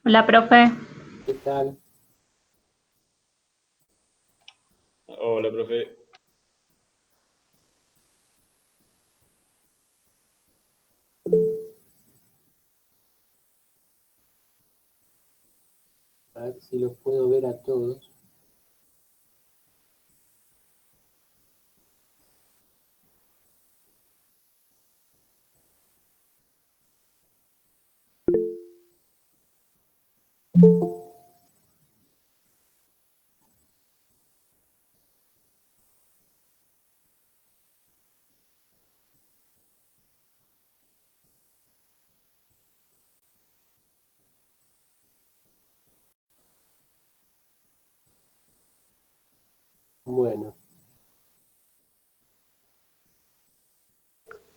Hola, profe. ¿Qué tal? Hola, profe. A ver si los puedo ver a todos. Bueno,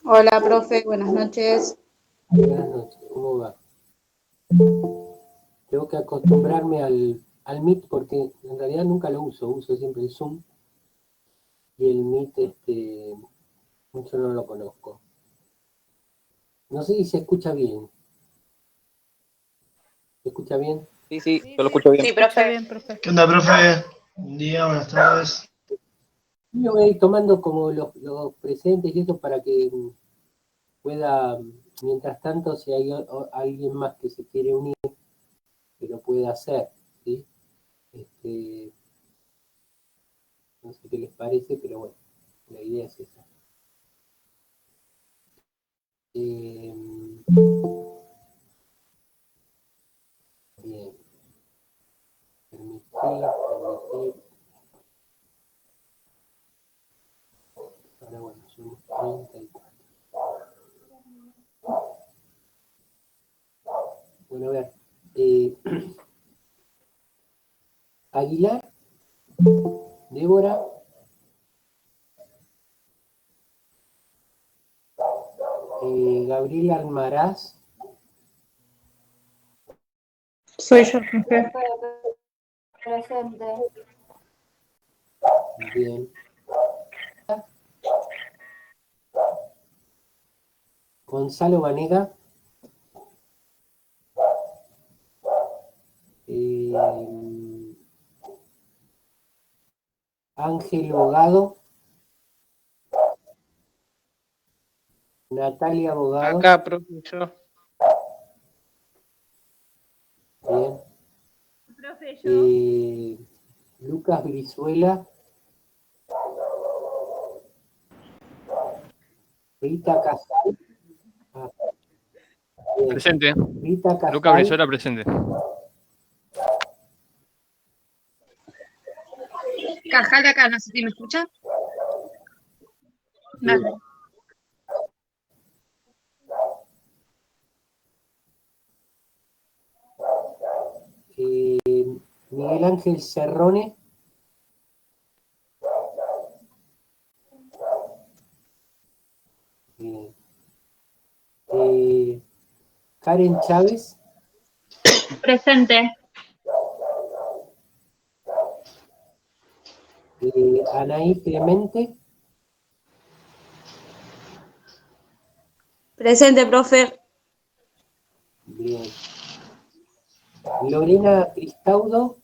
Hola, profe, buenas noches. buenas noches. ¿Cómo va? Tengo que acostumbrarme al Meet porque en realidad nunca lo uso. Uso siempre el Zoom y el Meet, mucho no lo conozco. No sé si se escucha bien. ¿Se escucha bien? Sí, sí, yo lo escucho bien. Sí, profe. ¿Qué onda, profe? Buen día, buenas tardes. Yo voy a ir tomando como los presentes y eso para que pueda, mientras tanto, si hay alguien más que se quiere unir, que lo pueda hacer, ¿sí? Este, no sé qué les parece, pero bueno, la idea es esa. Eh, Bien, permitir. Ahora bueno, somos 34. Bueno, a ver. eh, Aguilar, Débora, Gabriela Almaraz, Soy yo, profe. Presente. bien. Gonzalo Vanega, eh, Ángel Bogado, Natalia Bogado, Acá, profe, yo. bien. Profe, yo. Lucas Brizuela, Rita Casal, ah, bien. Presente. Rita Luca Casal, Brizuela, presente. Cajal acá, no sé si me escucha. bien. Vale. Miguel Ángel Cerrone, bien. Karen Chávez, Presente. Anaí Clemente, Presente, profe. bien. Lorena Cristaudo,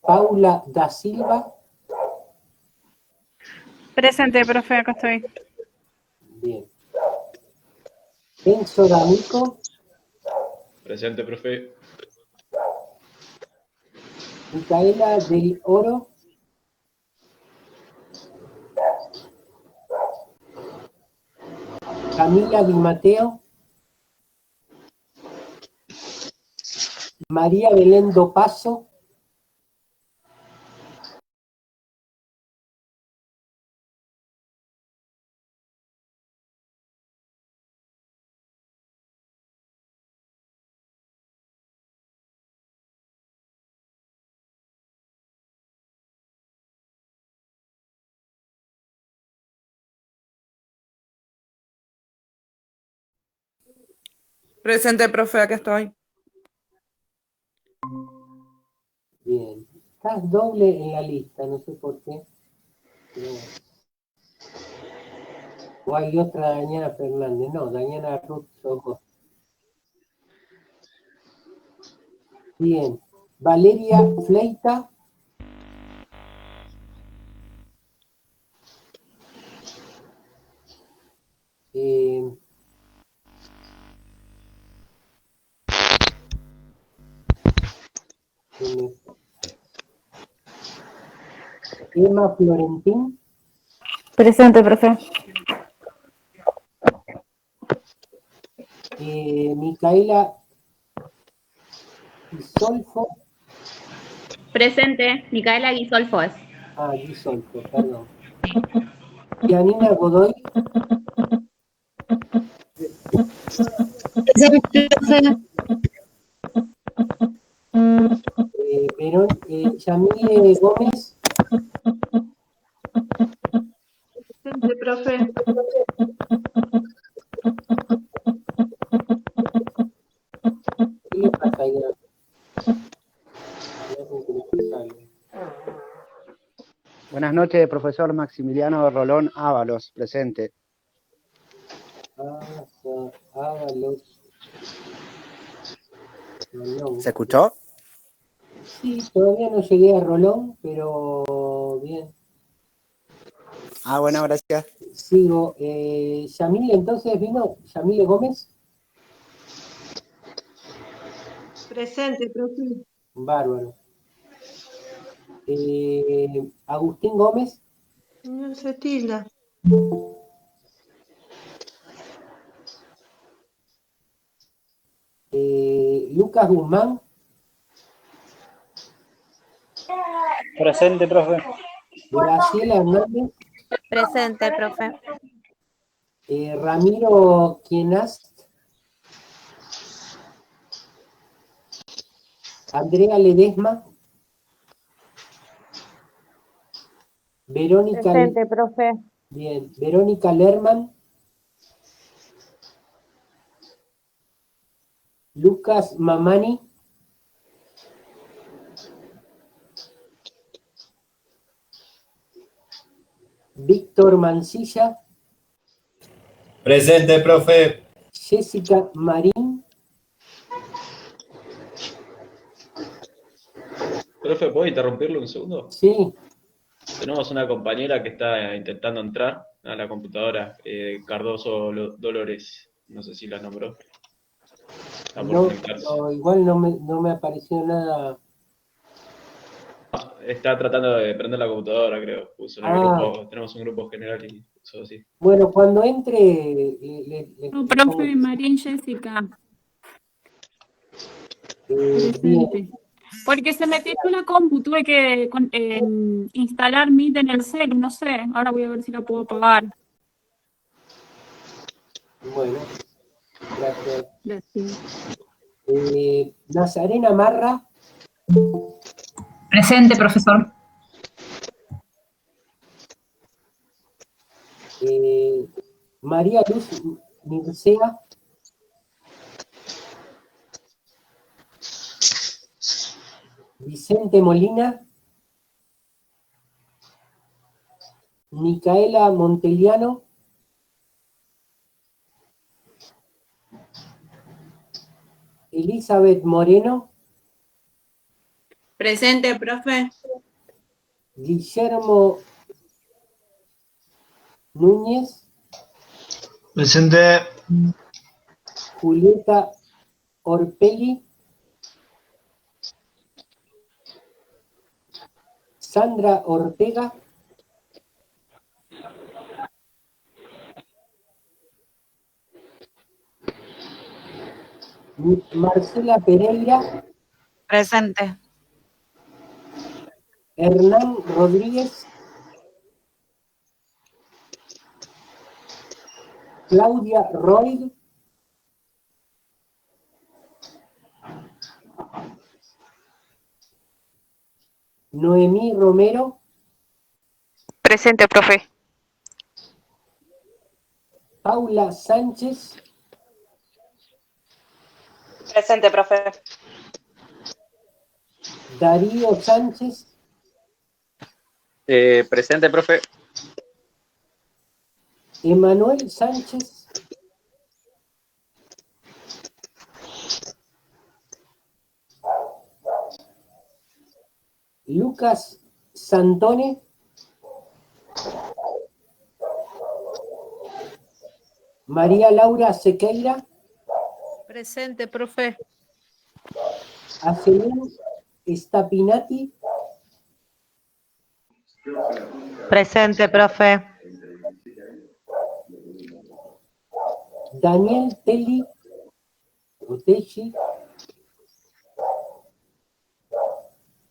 Paula da Silva, Presente, profe, acá estoy. bien. Enzo D'Amico, Presente, profe. Micaela del Oro, Camila Di Matteo, María Belén do Paso, Presente, profe, acá estoy. bien. Estás doble en la lista, no sé por qué. Pero bueno. O hay otra Daniela Fernández. No, Daniela Ruth Soco. Bien. Valeria Fleita. Emma Florentín. Presente, profe. Micaela Guisolfo. Presente. Micaela Guisolfo es. Ah, Guisolfo, perdón. Yanina Godoy. Presente, profe. Yamile Gómez. Presente, profe. ¿Qué le pasa ahí? Buenas noches, profesor Maximiliano Rolón Ábalos, presente. Ábalos. Rolón. ¿Se escuchó? Sí, todavía no llegué a Rolón, pero bien. Ah, bueno, gracias. Sigo. Yamile, entonces vino Yamile Gómez. Presente, profe. Bárbaro. Agustín Gómez. No se tilda. Lucas Guzmán. Presente, profe. Graciela Hernández. Presente, profe. Ramiro Quienast. Andrea Ledesma. Verónica. Presente, profe. Bien. Verónica Lerman. Lucas Mamani. Víctor Mancilla. Presente, profe. Jessica Marín. Profe, ¿puedo interrumpirlo un segundo? Sí. Tenemos una compañera que está intentando entrar a la computadora, Cardoso Dolores. No sé si la nombró. Está por No, conectarse. igual no me apareció nada. Está tratando de prender la computadora, creo. Puso en el grupo, tenemos un grupo general y puso así. Bueno, cuando entre... No, profe, María Jessica. bien. Presente. Porque se me tiró la compu, tuve que instalar Meet en el cel, no sé. Ahora voy a ver si la puedo apagar. Bueno, gracias. Gracias. Nazarena Marra. Presente, profesor. María Luz Mircea. Vicente Molina. Micaela Monteliano. Elizabeth Moreno. Presente, profe. Guillermo Núñez. Presente. Julieta Orpelli. Sandra Ortega. Marcela Pereira. Presente. Hernán Rodríguez. Claudia Roy. Noemí Romero. Presente, profe. Paula Sánchez. Presente, profe. Darío Sánchez. Presente, profe. Emanuel Sánchez. Lucas Santone. María Laura Sequeira. Presente, profe. Aselín Stapinati. Presente, profe. Daniel Telli. O Telli.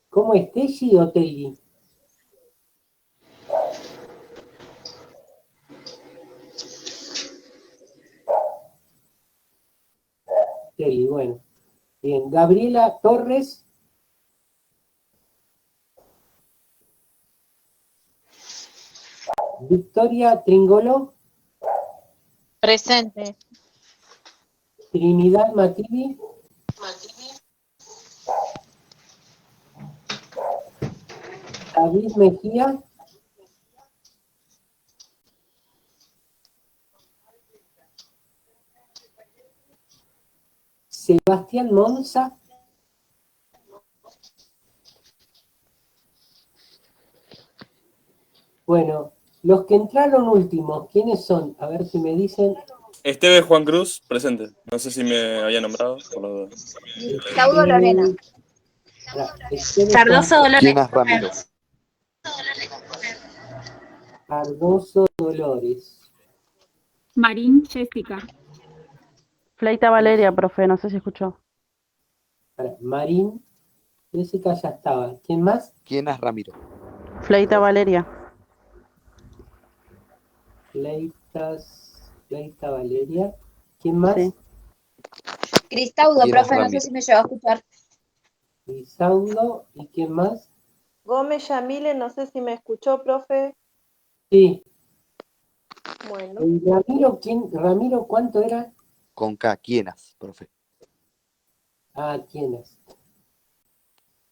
¿Cómo es, Telli o Telli? Telli, bueno. Bien, Gabriela Torres. Victoria Tringolo. Presente. Trinidad Mativi. David Mejía. Sebastián Monza. Bueno, los que entraron últimos, ¿quiénes son? A ver si me dicen. Esteve Juan Cruz, presente. No sé si me había nombrado. Por la duda. Saudo Lorena. Cardoso Dolores. ¿Quién es Ramiro? Cardoso Dolores. Marín Jessica. Fleita Valeria, profe, no sé si escuchó. Marín. Jessica ya estaba. ¿Quién más? ¿Quién es Ramiro? Fleita Valeria. Fleita Valeria. ¿Quién más? Sí. Cristaudo, ¿Quién es profe, no sé Ramiro? si me llegó a escuchar. Isaudo. ¿Y quién más? Gómez Yamile, no sé si me escuchó, profe. Sí. Bueno. ¿Y Ramiro, quién? ¿Ramiro cuánto era? Con K. ¿Quién es, profe? Ah, ¿quién es?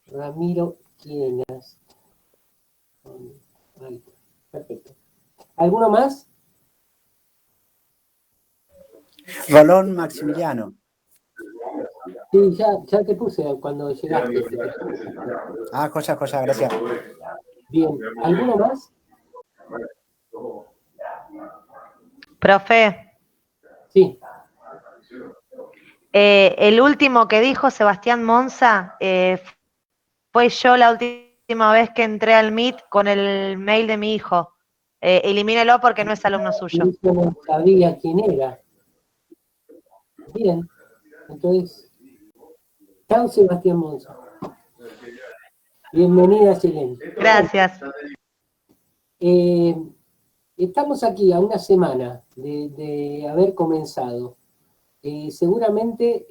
Ramiro Quienas. Ahí está. Perfecto. ¿Alguno más? Rolón Maximiliano. Sí, ya te puse cuando llegaste. Ah, joya, gracias. Bien. ¿Alguno más? Profe, Sí. el último que dijo Sebastián Monza fue yo la última vez que entré al Meet con el mail de mi hijo. Elimínelo porque no es alumno suyo. Yo no sabía quién era. Bien. Entonces, chao Sebastián Monza. Bienvenida, Selene. Gracias. Estamos aquí a una semana de haber comenzado. Seguramente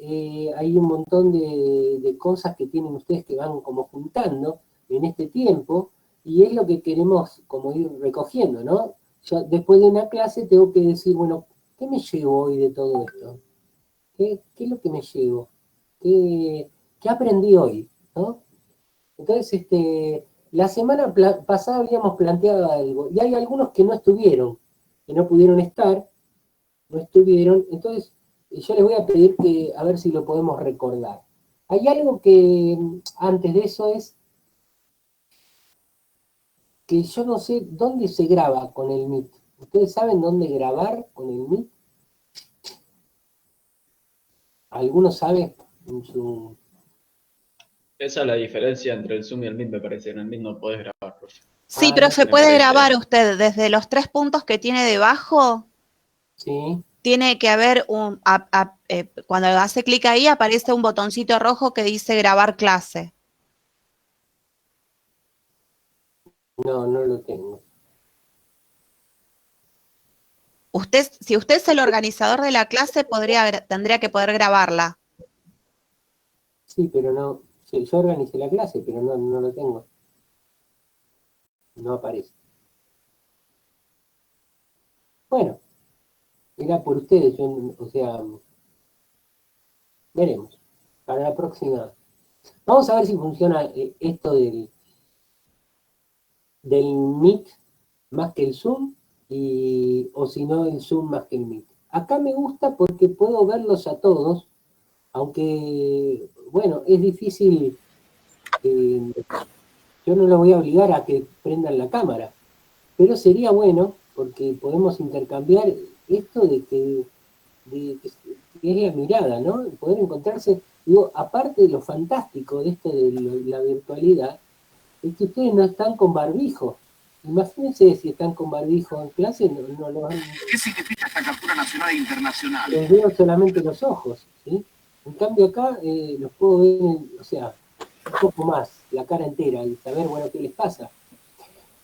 hay un montón de cosas que tienen ustedes que van como juntando en este tiempo y es lo que queremos como ir recogiendo, ¿no? Yo después de una clase tengo que decir, bueno, ¿qué me llevo hoy de todo esto? ¿Qué es lo que me llevo? ¿Qué aprendí hoy? ¿No? Entonces, la semana pasada habíamos planteado algo y hay algunos que no estuvieron, que no pudieron estar, no estuvieron, entonces yo les voy a pedir que a ver si lo podemos recordar. Hay algo que antes de eso es que yo no sé dónde se graba con el Meet. ¿Ustedes saben dónde grabar con el Meet? ¿Alguno sabe? Esa es la diferencia entre el Zoom y el Meet, me parece. En el Meet no podés grabar, profe. Sí, Ah, profe, me puede parece. grabar usted desde los 3 puntos que tiene debajo. Sí. Tiene que haber cuando hace clic ahí aparece un botoncito rojo que dice grabar clase. No lo tengo. Si usted es el organizador de la clase, tendría que poder grabarla. Sí, pero no. Sí, yo organicé la clase, pero no lo tengo. No aparece. Bueno, era por ustedes, o sea, veremos. Para la próxima. Vamos a ver si funciona esto del Meet más que el Zoom. o si no, el Zoom más que el Meet. Acá me gusta porque puedo verlos a todos, aunque, bueno, es difícil, yo no los voy a obligar a que prendan la cámara, pero sería bueno porque podemos intercambiar esto que es la mirada, ¿no? Poder encontrarse, digo, aparte de lo fantástico de esto de la virtualidad, es que ustedes no están con barbijo. Imagínense si están con barbijo en clase, no lo van. ¿Qué significa esta captura nacional e internacional? Les veo solamente los ojos, ¿sí? En cambio acá los puedo ver, o sea, un poco más, la cara entera, y saber, bueno, qué les pasa.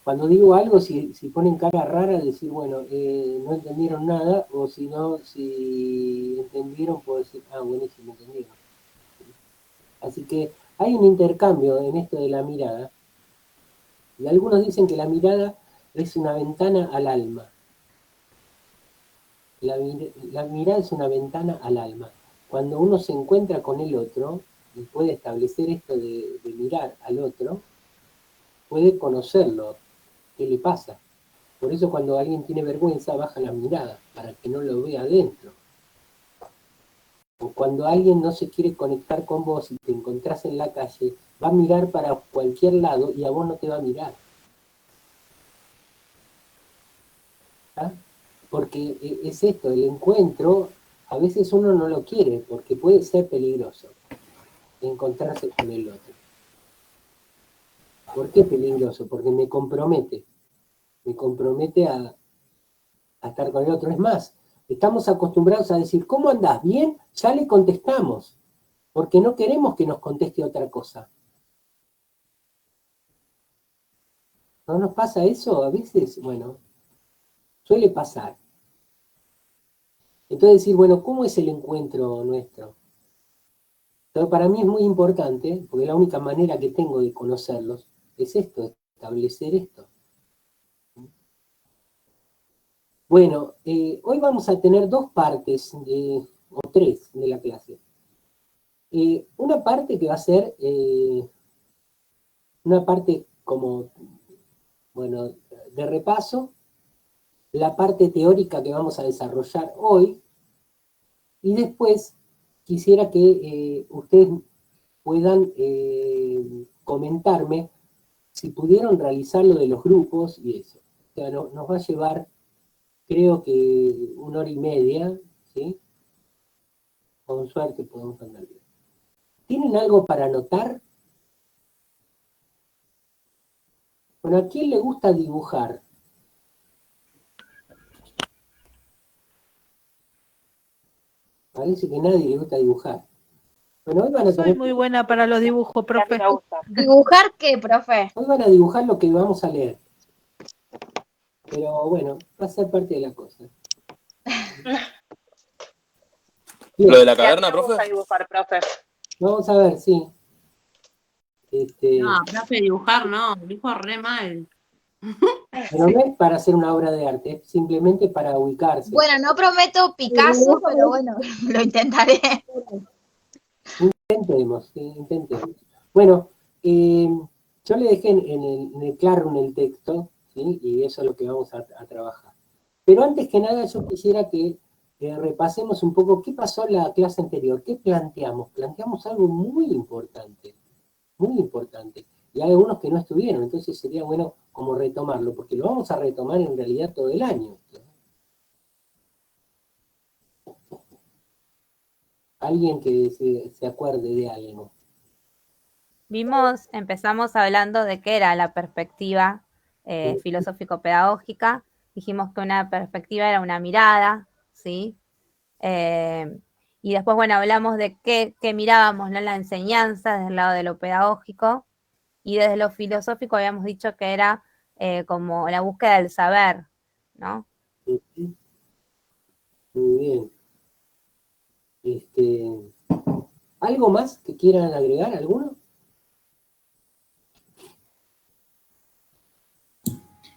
Cuando digo algo, si ponen cara rara, decir, bueno, no entendieron nada, o si no, si entendieron, puedo decir, ah, buenísimo, entendieron. Así que hay un intercambio en esto de la mirada, y algunos dicen que la mirada es una ventana al alma. La mirada es una ventana al alma. Cuando uno se encuentra con el otro, y puede establecer esto de mirar al otro, puede conocerlo, qué le pasa. Por eso cuando alguien tiene vergüenza, baja la mirada, para que no lo vea adentro. O cuando alguien no se quiere conectar con vos y te encontrás en la calle, va a mirar para cualquier lado y a vos no te va a mirar. ¿Ah? Porque es esto, el encuentro, a veces uno no lo quiere, porque puede ser peligroso encontrarse con el otro. ¿Por qué peligroso? Porque me compromete a estar con el otro. Es más, estamos acostumbrados a decir, ¿cómo andás? ¿Bien? Ya le contestamos, porque no queremos que nos conteste otra cosa. ¿No nos pasa eso a veces? Bueno, suele pasar. Entonces decir, bueno, ¿cómo es el encuentro nuestro? Pero para mí es muy importante, porque la única manera que tengo de conocerlos es esto, establecer esto. Bueno, hoy vamos a tener dos partes, o tres, de la clase. Una parte que va a ser una parte como, bueno, de repaso, la parte teórica que vamos a desarrollar hoy, y después quisiera que ustedes puedan comentarme si pudieron realizar lo de los grupos y eso. O sea, nos va a llevar, creo que 1 hora y media, ¿sí? Con suerte podemos andar bien. ¿Tienen algo para anotar? Bueno, ¿a quién le gusta dibujar? Parece que a nadie le gusta dibujar. Bueno, hoy van a Soy muy buena para los dibujos, profe. ¿Dibujar qué, profe? Hoy van a dibujar lo que vamos a leer. Pero bueno, va a ser parte de la cosa. ¿Lo de la caverna, profe? Vamos a dibujar, profe. Vamos a ver, sí. No, profe, dibujar no, dibujo re mal. Pero no es para hacer una obra de arte, es simplemente para ubicarse. Bueno, no prometo Picasso, pero bueno, lo intentaré. Intentemos, sí, intentemos. Bueno, yo le dejé en el Classroom el texto, ¿sí? Y eso es lo que vamos a trabajar. Pero antes que nada yo quisiera que repasemos un poco qué pasó en la clase anterior, qué planteamos. Planteamos algo muy importante, y hay algunos que no estuvieron, entonces sería bueno como retomarlo, porque lo vamos a retomar en realidad todo el año. Alguien que se acuerde de algo. Empezamos hablando de qué era la perspectiva filosófico-pedagógica. Dijimos que una perspectiva era una mirada, ¿sí? Y después, bueno, hablamos de qué mirábamos, ¿no? La enseñanza desde el lado de lo pedagógico, y desde lo filosófico habíamos dicho que era como la búsqueda del saber, ¿no? Muy bien. ¿Algo más que quieran agregar, alguno?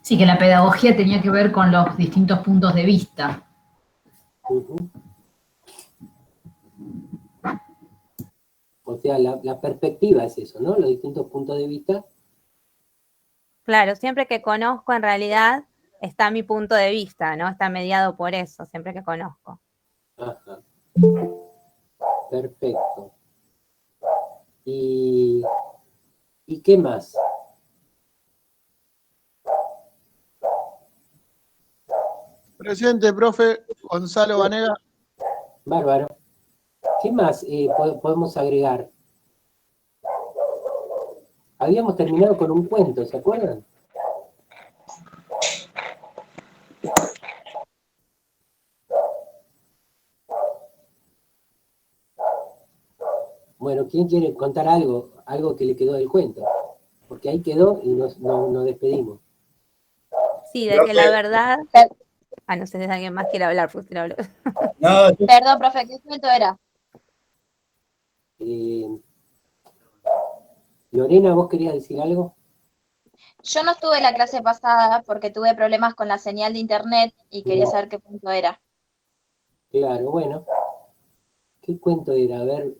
Sí, que la pedagogía tenía que ver con los distintos puntos de vista. O sea, la perspectiva es eso, ¿no? Los distintos puntos de vista. Claro, siempre que conozco en realidad está mi punto de vista, ¿no? Está mediado por eso, siempre que conozco. Ajá. Perfecto. ¿Y qué más? Presente, profe Gonzalo Banega. Bárbaro. ¿Qué más podemos agregar? Habíamos terminado con un cuento, ¿se acuerdan? Bueno, ¿quién quiere contar algo? Algo que le quedó del cuento. Porque ahí quedó y nos despedimos. Sí, de que la verdad... no sé si alguien más quiere hablar, pues quiere hablar. Perdón, profe, ¿qué cuento era? Lorena, ¿vos querías decir algo? Yo no estuve en la clase pasada porque tuve problemas con la señal de internet y quería saber qué punto era. Claro, bueno. ¿Qué cuento era? A ver,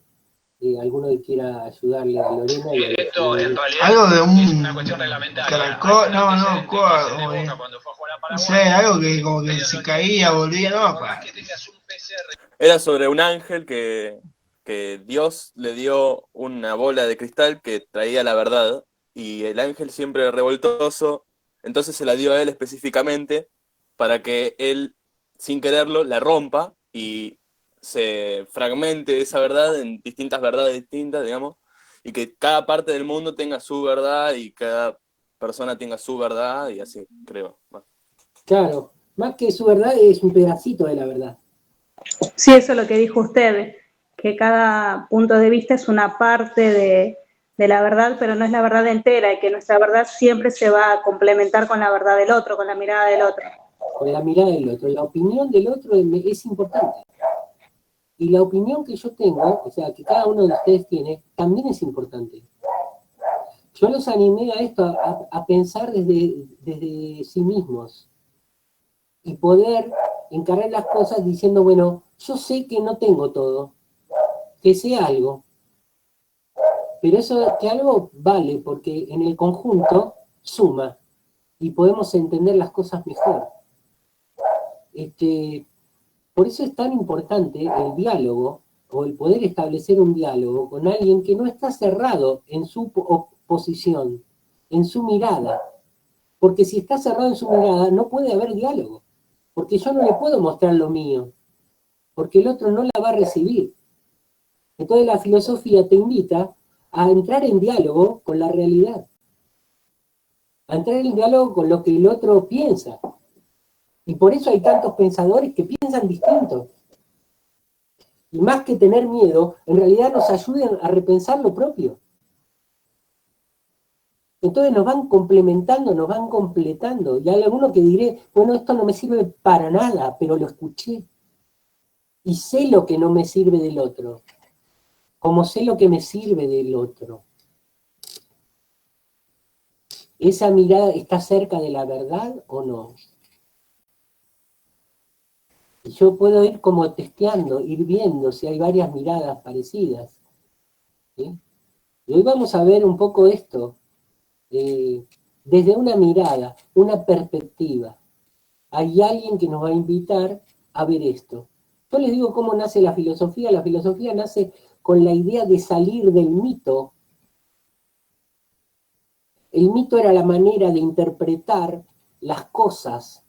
alguno que quiera ayudarle a Lorena. Esto en realidad algo de un, es una cuestión reglamentaria. Caracol, no sé, algo que como que se caía, volvía, no, Era sobre un ángel que Dios le dio una bola de cristal que traía la verdad, y el ángel siempre revoltoso, entonces se la dio a él específicamente para que él, sin quererlo, la rompa y se fragmente esa verdad en distintas verdades distintas, digamos, y que cada parte del mundo tenga su verdad y cada persona tenga su verdad, y así, creo. Bueno. Claro, más que su verdad es un pedacito de la verdad. Sí, eso es lo que dijo usted, que cada punto de vista es una parte de la verdad, pero no es la verdad entera, y que nuestra verdad siempre se va a complementar con la verdad del otro, con la mirada del otro. Con la mirada del otro. La opinión del otro es importante. Y la opinión que yo tengo, o sea, que cada uno de ustedes tiene, también es importante. Yo los animé a esto, a pensar desde sí mismos y poder encarar las cosas diciendo, bueno, yo sé que no tengo todo, que sé algo, pero eso que algo vale porque en el conjunto suma y podemos entender las cosas mejor. Por eso es tan importante el diálogo o el poder establecer un diálogo con alguien que no está cerrado en su posición, en su mirada. Porque si está cerrado en su mirada, no puede haber diálogo. Porque yo no le puedo mostrar lo mío, porque el otro no la va a recibir. Entonces la filosofía te invita a entrar en diálogo con la realidad, a entrar en diálogo con lo que el otro piensa. Y por eso hay tantos pensadores que piensan distinto. Y más que tener miedo, en realidad nos ayudan a repensar lo propio. Entonces nos van complementando, nos van completando. Y hay alguno que diré, bueno, esto no me sirve para nada, pero lo escuché. Y sé lo que no me sirve del otro, como sé lo que me sirve del otro. ¿Esa mirada está cerca de la verdad o no? Y yo puedo ir como testeando, ir viendo si hay varias miradas parecidas. ¿Sí? Y hoy vamos a ver un poco esto, desde una mirada, una perspectiva. Hay alguien que nos va a invitar a ver esto. Yo les digo cómo nace la filosofía. La filosofía nace con la idea de salir del mito. El mito era la manera de interpretar las cosas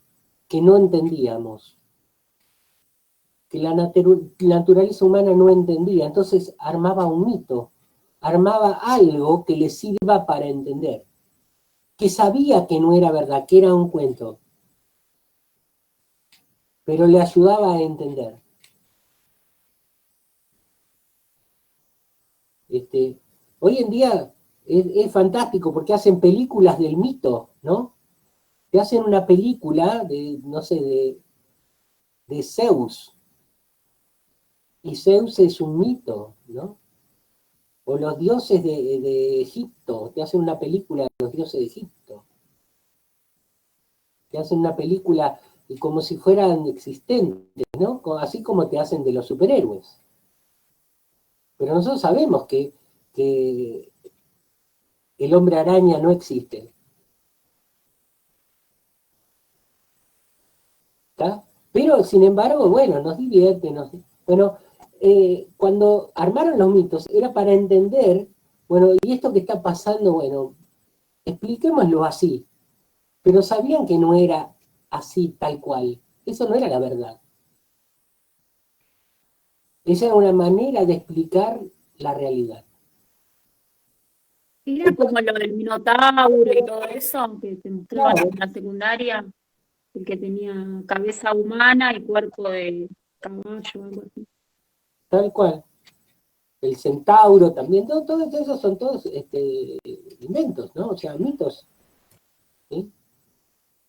que no entendíamos, que la naturaleza humana no entendía. Entonces armaba un mito, armaba algo que le sirva para entender, que sabía que no era verdad, que era un cuento, pero le ayudaba a entender. Hoy en día es fantástico porque hacen películas del mito, ¿no? Te hacen una película de, no sé, de Zeus. Y Zeus es un mito, ¿no? O los dioses de Egipto. Te hacen una película de los dioses de Egipto. Te hacen una película como si fueran existentes, ¿no? Así como te hacen de los superhéroes. Pero nosotros sabemos que el hombre araña no existe. ¿está? Pero, sin embargo, bueno, nos divierte, bueno, cuando armaron los mitos era para entender, bueno, y esto que está pasando, bueno, expliquémoslo así, pero sabían que no era así tal cual, eso no era la verdad. Esa era una manera de explicar la realidad. Era como lo del Minotauro y todo eso que te mostraban en la secundaria, el que tenía cabeza humana y cuerpo de caballo, algo así. Tal cual. El centauro también, todos esos son todos inventos, ¿no? O sea, mitos, ¿sí?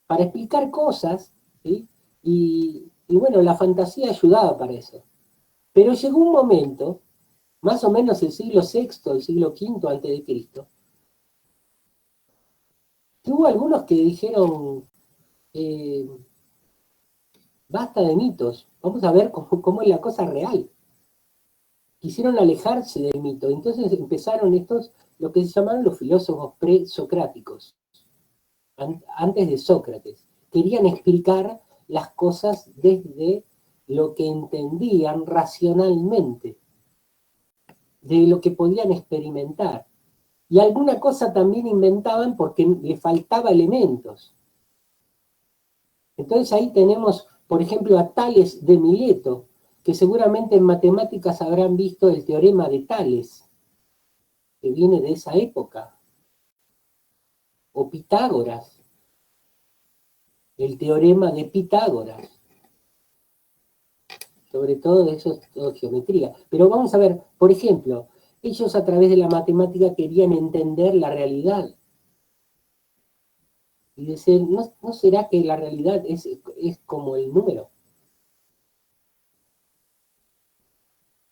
Para explicar cosas, ¿sí? Y bueno, la fantasía ayudaba para eso. Pero llegó un momento, más o menos el siglo VI, el siglo V antes de Cristo, que hubo algunos que dijeron, basta de mitos, vamos a ver cómo es la cosa real. Quisieron alejarse del mito, entonces empezaron lo que se llamaron los filósofos presocráticos, antes de Sócrates. Querían explicar las cosas desde lo que entendían racionalmente, de lo que podían experimentar. Y alguna cosa también inventaban porque le faltaba elementos. Entonces ahí tenemos, por ejemplo, a Tales de Mileto, que seguramente en matemáticas habrán visto el teorema de Tales, que viene de esa época. O Pitágoras, el teorema de Pitágoras. Sobre todo eso es todo geometría. Pero vamos a ver, por ejemplo, ellos a través de la matemática querían entender la realidad. Y decir, ¿no será que la realidad es como el número?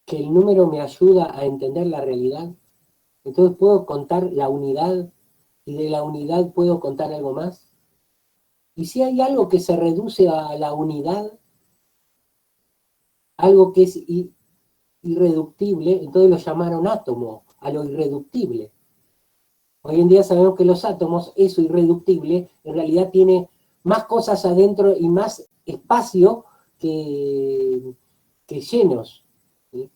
Que el número me ayuda a entender la realidad. Entonces puedo contar la unidad y de la unidad puedo contar algo más. Y si hay algo que se reduce a la unidad, algo que es irreductible, entonces lo llamaron átomo, a lo irreductible. Hoy en día sabemos que los átomos, eso irreductible, en realidad tiene más cosas adentro y más espacio que llenos. ¿Sí?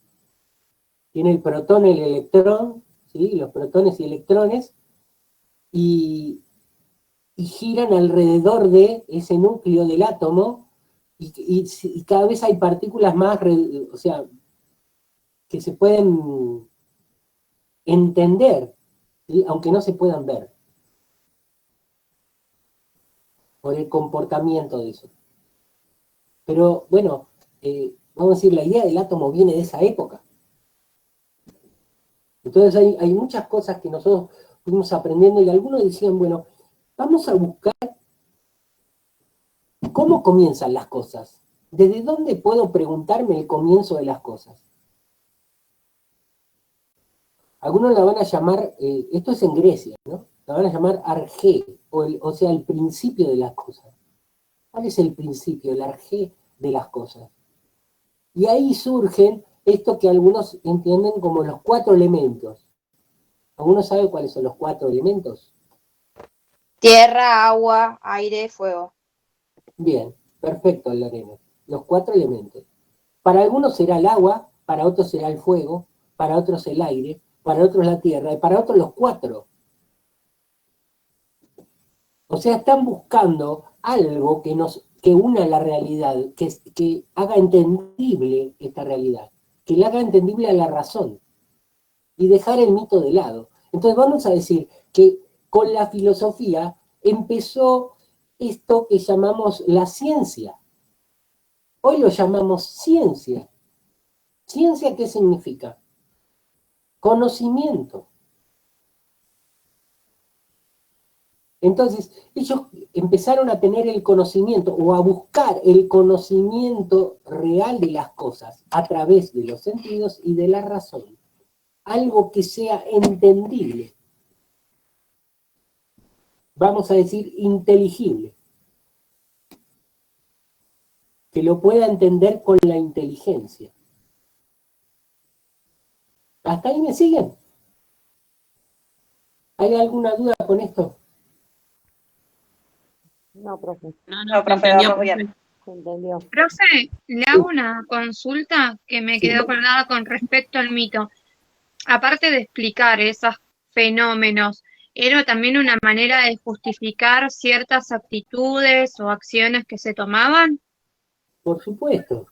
Tiene el protón, el electrón, ¿sí? Los protones y electrones, y giran alrededor de ese núcleo del átomo, y cada vez hay partículas más, o sea, que se pueden entender, ¿sí? Aunque no se puedan ver, por el comportamiento de eso. Pero bueno, vamos a decir, la idea del átomo viene de esa época. Entonces hay muchas cosas que nosotros fuimos aprendiendo y algunos decían, bueno, vamos a buscar cómo comienzan las cosas. ¿Desde dónde puedo preguntarme el comienzo de las cosas? Algunos la van a llamar, esto es en Grecia, ¿no? La van a llamar arjé, o sea, el principio de las cosas. ¿Cuál es el principio, el arjé de las cosas? Y ahí surgen esto que algunos entienden como los 4 elementos. ¿Algunos saben cuáles son los 4 elementos? Tierra, agua, aire, fuego. Bien, perfecto, Lorena. Los 4 elementos. Para algunos será el agua, para otros será el fuego, para otros el aire, para otros la tierra, y para otros los 4. O sea, están buscando algo que una la realidad, que haga entendible esta realidad, que le haga entendible a la razón, y dejar el mito de lado. Entonces vamos a decir que con la filosofía empezó esto que llamamos la ciencia. Hoy lo llamamos ciencia. ¿Ciencia qué significa? Conocimiento. Entonces, ellos empezaron a tener el conocimiento o a buscar el conocimiento real de las cosas a través de los sentidos y de la razón. Algo que sea entendible. Vamos a decir inteligible. Que lo pueda entender con la inteligencia. ¿Hasta ahí me siguen? ¿Hay alguna duda con esto? No, profe. No, profe, vamos bien. Se entendió. Profe, le hago una consulta que me quedó colgada con respecto al mito. Aparte de explicar esos fenómenos, ¿era también una manera de justificar ciertas actitudes o acciones que se tomaban? Por supuesto.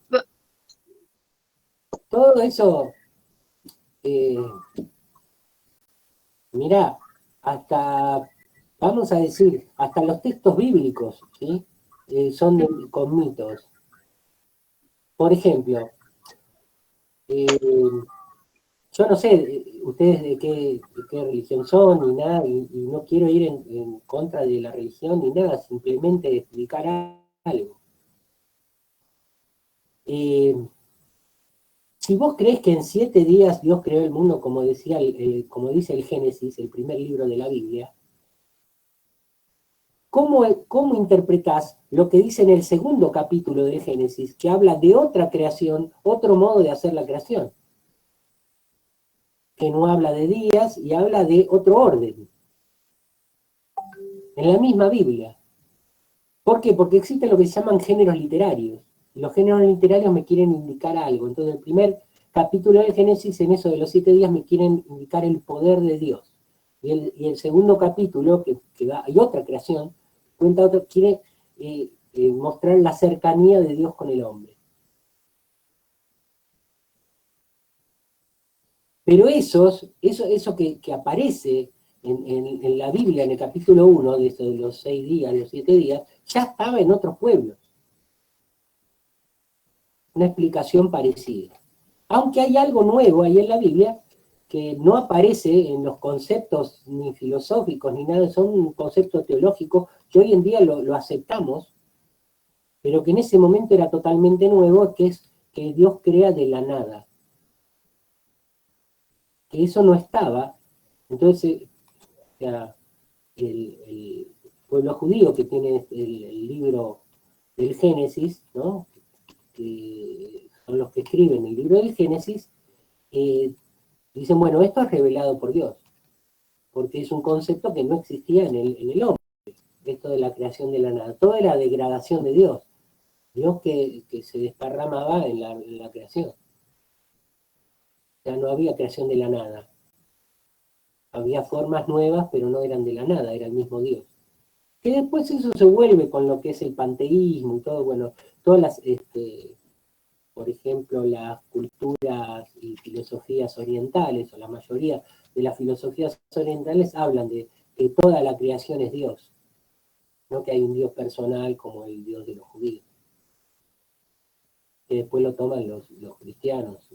Todo eso, mirá, hasta, vamos a decir, hasta los textos bíblicos, ¿sí? Son con mitos. Por ejemplo, yo no sé ustedes de qué religión son ni nada, y no quiero ir en contra de la religión ni nada, simplemente explicar algo. Si vos crees que en 7 días Dios creó el mundo, como dice el Génesis, el primer libro de la Biblia, ¿cómo interpretás lo que dice en el segundo capítulo del Génesis, que habla de otra creación, otro modo de hacer la creación? Que no habla de días y habla de otro orden. En la misma Biblia. ¿Por qué? Porque existen lo que se llaman géneros literarios. Y los géneros literarios me quieren indicar algo. Entonces, el primer capítulo del Génesis, en eso de los 7 días, me quieren indicar el poder de Dios. Y el segundo capítulo, que hay otra creación, quiere mostrar la cercanía de Dios con el hombre. Pero eso que aparece en la Biblia, en el capítulo 1, de eso de los 6 días, los 7 días, ya estaba en otros pueblos. Una explicación parecida. Aunque hay algo nuevo ahí en la Biblia que no aparece en los conceptos ni filosóficos ni nada, son un concepto teológico que hoy en día lo aceptamos, pero que en ese momento era totalmente nuevo, que es que Dios crea de la nada. Que eso no estaba. Entonces, el pueblo judío que tiene el libro del Génesis, ¿no? Que son los que escriben el libro del Génesis, dicen, bueno, esto es revelado por Dios, porque es un concepto que no existía en el hombre, esto de la creación de la nada. Todo era degradación de Dios, Dios que se desparramaba en la creación. Ya no había creación de la nada. Había formas nuevas, pero no eran de la nada, era el mismo Dios. Que después eso se vuelve con lo que es el panteísmo y todo, bueno, todas las, por ejemplo, las culturas y filosofías orientales, o la mayoría de las filosofías orientales hablan de que toda la creación es Dios, no que hay un Dios personal como el Dios de los judíos. Que después lo toman los cristianos.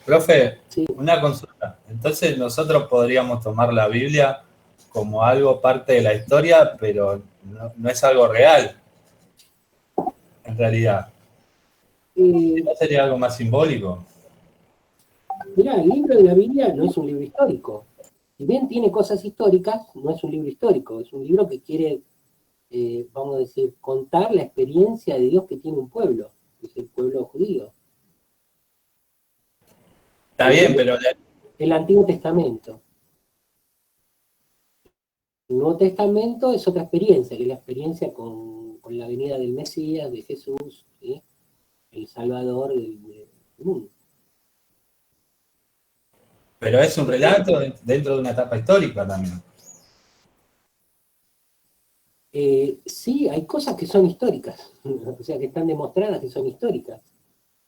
Profe, sí. Una consulta. Entonces nosotros podríamos tomar la Biblia como algo parte de la historia, pero no es algo real, en realidad. ¿No sería algo más simbólico? Mirá, el libro de la Biblia no es un libro histórico. Si bien tiene cosas históricas, no es un libro histórico, es un libro que quiere, vamos a decir, contar la experiencia de Dios que tiene un pueblo, que es el pueblo judío. Está bien, pero... El Antiguo Testamento. El Nuevo Testamento es otra experiencia, que es la experiencia con la venida del Mesías, de Jesús, ¿sí? El Salvador del mundo. Pero es un relato dentro de una etapa histórica también. Sí, hay cosas que son históricas, o sea, que están demostradas que son históricas.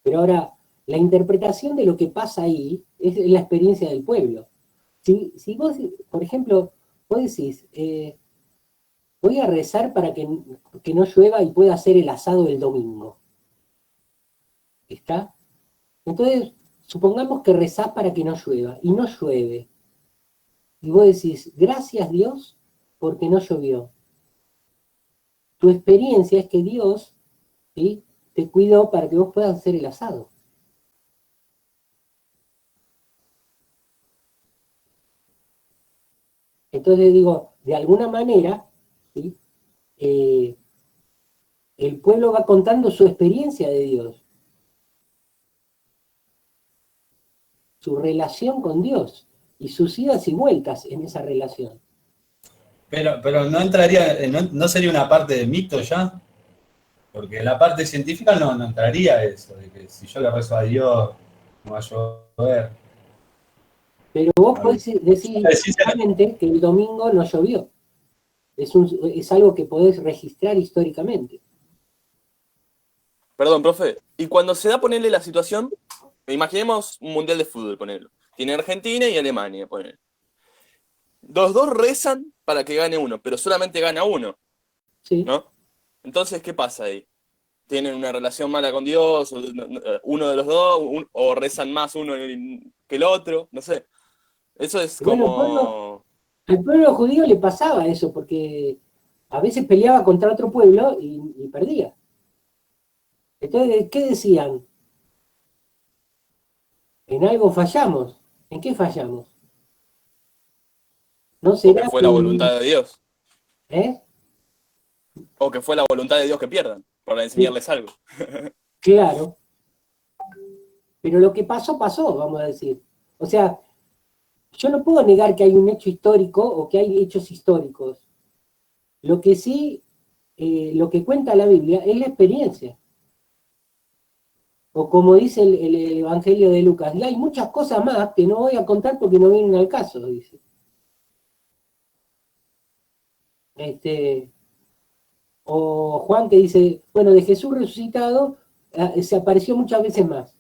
Pero ahora, la interpretación de lo que pasa ahí es la experiencia del pueblo. Si vos, por ejemplo, vos decís, voy a rezar para que no llueva y pueda hacer el asado el domingo. ¿Está? Entonces, supongamos que rezás para que no llueva, y no llueve. Y vos decís, gracias Dios, porque no llovió. Tu experiencia es que Dios, ¿sí?, te cuidó para que vos puedas hacer el asado. Entonces digo, de alguna manera, ¿sí?, el pueblo va contando su experiencia de Dios, su relación con Dios y sus idas y vueltas en esa relación. Pero no entraría, no sería una parte de mito ya, porque la parte científica no entraría eso, de que si yo le rezo a Dios, no va a llover. Pero vos podés decir claramente que el domingo no llovió. Es algo que podés registrar históricamente. Perdón, profe. Y cuando se da ponerle la situación, imaginemos un mundial de fútbol, ponerlo. Tiene Argentina y Alemania, ponerlo. Los dos rezan para que gane uno, pero solamente gana uno. Sí. ¿No? Entonces, ¿qué pasa ahí? ¿Tienen una relación mala con Dios? O uno de los dos, o rezan más uno que el otro, no sé. Eso es como... Al pueblo judío le pasaba eso, porque a veces peleaba contra otro pueblo y perdía. Entonces, ¿qué decían? En algo fallamos. ¿En qué fallamos? ¿No será que fue la voluntad de Dios? ¿Eh? O que fue la voluntad de Dios que pierdan, para enseñarles algo. Claro. Pero lo que pasó, pasó, vamos a decir. O sea, yo no puedo negar que hay un hecho histórico o que hay hechos históricos. Lo que sí, lo que cuenta la Biblia es la experiencia. O como dice el Evangelio de Lucas, y hay muchas cosas más que no voy a contar porque no vienen al caso, dice. O Juan que dice, bueno, de Jesús resucitado se apareció muchas veces más.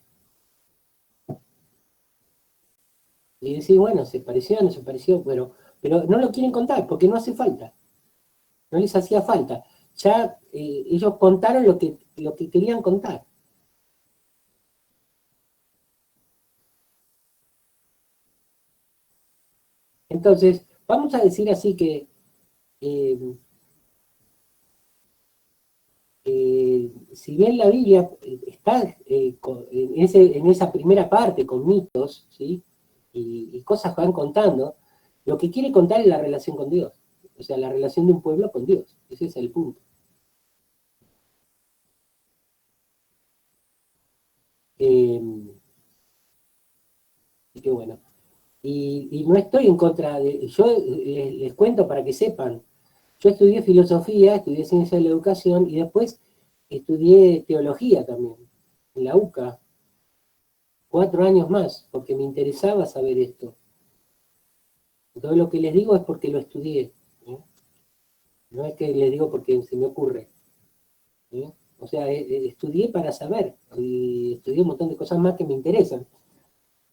Y decís, bueno, se pareció, no se pareció, pero no lo quieren contar porque no hace falta. No les hacía falta. Ya ellos contaron lo que querían contar. Entonces, vamos a decir así que si bien la Biblia está en esa primera parte con mitos, ¿sí? y cosas que van contando, lo que quiere contar es la relación con Dios. O sea, la relación de un pueblo con Dios. Ese es el punto. Y qué bueno. Y no estoy en contra de... Yo les cuento para que sepan. Yo estudié filosofía, estudié ciencia de la educación y después estudié teología también, en la UCA. 4 años más, porque me interesaba saber esto. Entonces lo que les digo es porque lo estudié. No es que les digo porque se me ocurre. O sea, estudié para saber. Y estudié un montón de cosas más que me interesan.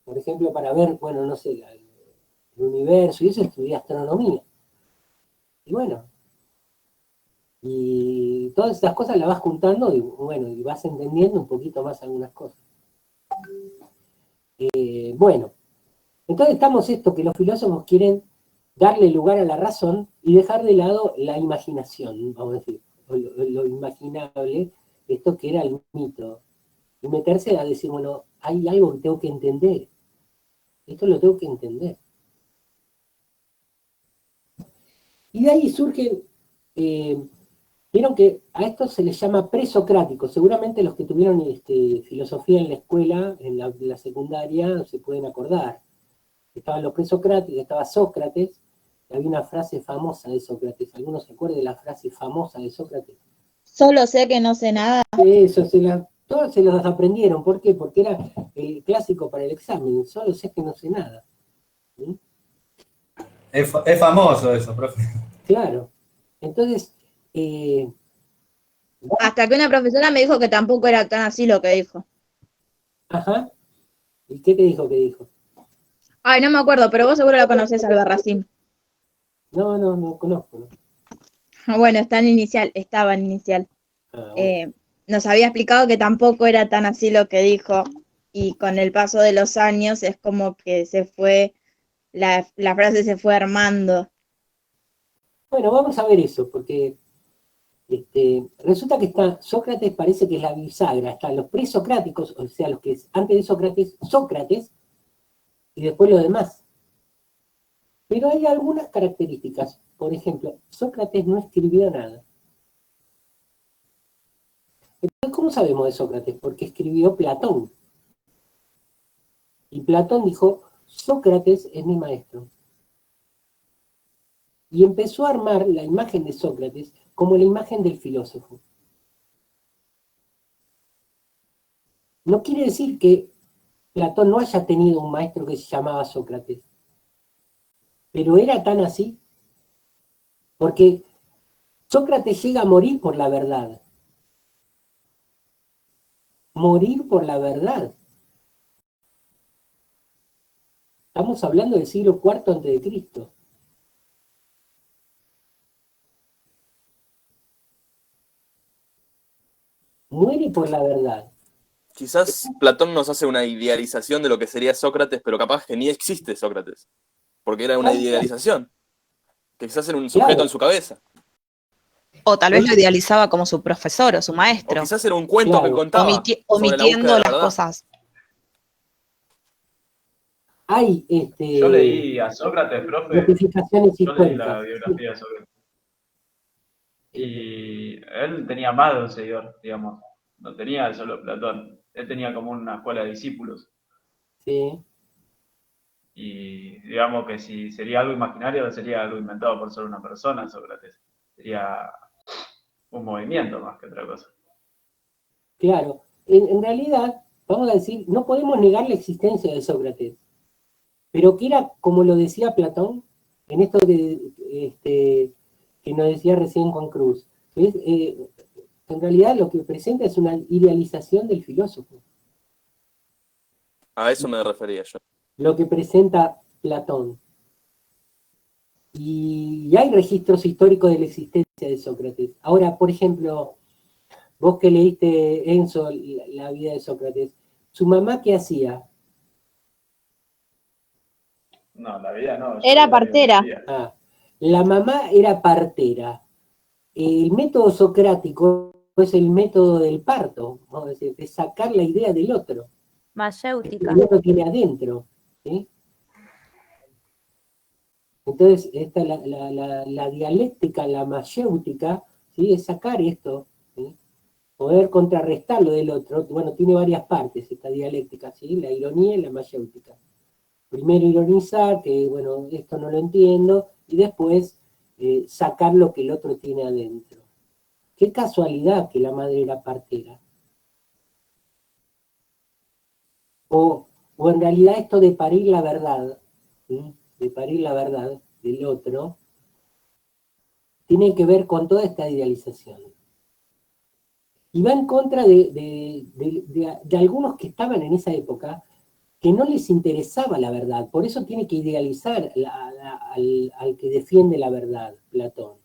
Por ejemplo, para ver, bueno, no sé, el universo, y eso estudié astronomía. Y bueno, y todas esas cosas las vas juntando y bueno, y vas entendiendo un poquito más algunas cosas. Bueno, entonces estamos esto, que los filósofos quieren darle lugar a la razón y dejar de lado la imaginación, vamos a decir, o lo imaginable, esto que era el mito, y meterse a decir, bueno, hay algo que tengo que entender, esto lo tengo que entender. Y de ahí surgen, vieron que a esto se les llama presocráticos, seguramente los que tuvieron filosofía en la escuela, en la secundaria, se pueden acordar. Estaban los presocráticos, estaba Sócrates, y había una frase famosa de Sócrates. ¿Algunos se acuerdan de la frase famosa de Sócrates? Solo sé que no sé nada. Eso, todos se los aprendieron. ¿Por qué? Porque era el clásico para el examen. Solo sé que no sé nada. ¿Sí? Es famoso eso, profe. Claro. Entonces... Hasta que una profesora me dijo que tampoco era tan así lo que dijo. Ajá. ¿Y qué te dijo que dijo? Ay, no me acuerdo, pero vos seguro lo conocés, Albarracín. No conozco. ¿No? Bueno, estaba en inicial. Bueno. Nos había explicado que tampoco era tan así lo que dijo, y con el paso de los años es como que se fue, la frase se fue armando. Bueno, vamos a ver eso, porque resulta que Sócrates parece que es la bisagra, están los presocráticos, o sea, los que antes de Sócrates, y después los demás. Pero hay algunas características. Por ejemplo, Sócrates no escribió nada. Entonces, ¿cómo sabemos de Sócrates? Porque escribió Platón. Y Platón dijo, Sócrates es mi maestro. y empezó a armar la imagen de Sócrates como la imagen del filósofo. No quiere decir que Platón no haya tenido un maestro que se llamaba Sócrates, pero era tan así, porque Sócrates llega a morir por la verdad. Morir por la verdad. Estamos hablando del siglo IV a.C. Muere por la verdad. Quizás Platón nos hace una idealización de lo que sería Sócrates, pero capaz que ni existe Sócrates, porque era una idealización, que quizás era un sujeto en su cabeza. O tal vez lo idealizaba como su profesor o su O maestro, quizás era un cuento que contaba sobre la búsqueda omitiendo de la las verdad. cosas. Hay Yo leí a Sócrates, profe. notificaciones Yo leí la históricas. biografía de Sócrates. Y él tenía más de un seguidor, digamos. No tenía solo Platón. Él tenía como una escuela de discípulos. Sí. Y digamos que si sería algo imaginario, sería algo inventado por solo una persona, Sócrates. Sería un movimiento más que otra cosa. Claro. En realidad, vamos a decir, no podemos negar la existencia de Sócrates, pero que era, como lo decía Platón, en esto que nos decía recién Juan Cruz, ¿ves? En realidad lo que presenta es una idealización del filósofo, A eso me refería yo. lo que presenta Platón. Y hay registros históricos de la existencia de Sócrates. Ahora, por ejemplo, vos que leíste, Enzo, la vida de Sócrates, ¿su mamá qué hacía? No, la vida no. Era partera. Ah, la mamá era partera. El método socrático es el método del parto, vamos a decir, de sacar la idea del otro. Mayéutica. El otro tiene adentro. ¿Sí? Entonces, esta la dialéctica, la mayéutica, ¿sí? Es sacar esto, ¿sí? Poder contrarrestar lo del otro. Bueno, tiene varias partes esta dialéctica, ¿sí? La ironía y la mayéutica. Primero ironizar, que bueno, esto no lo entiendo, y después sacar lo que el otro tiene adentro. Qué casualidad que la madre era partera. O en realidad esto de parir la verdad, ¿sí? De parir la verdad del otro, tiene que ver con toda esta idealización. Y va en contra de algunos que estaban en esa época, que no les interesaba la verdad, por eso tiene que idealizar al que defiende la verdad, Platón.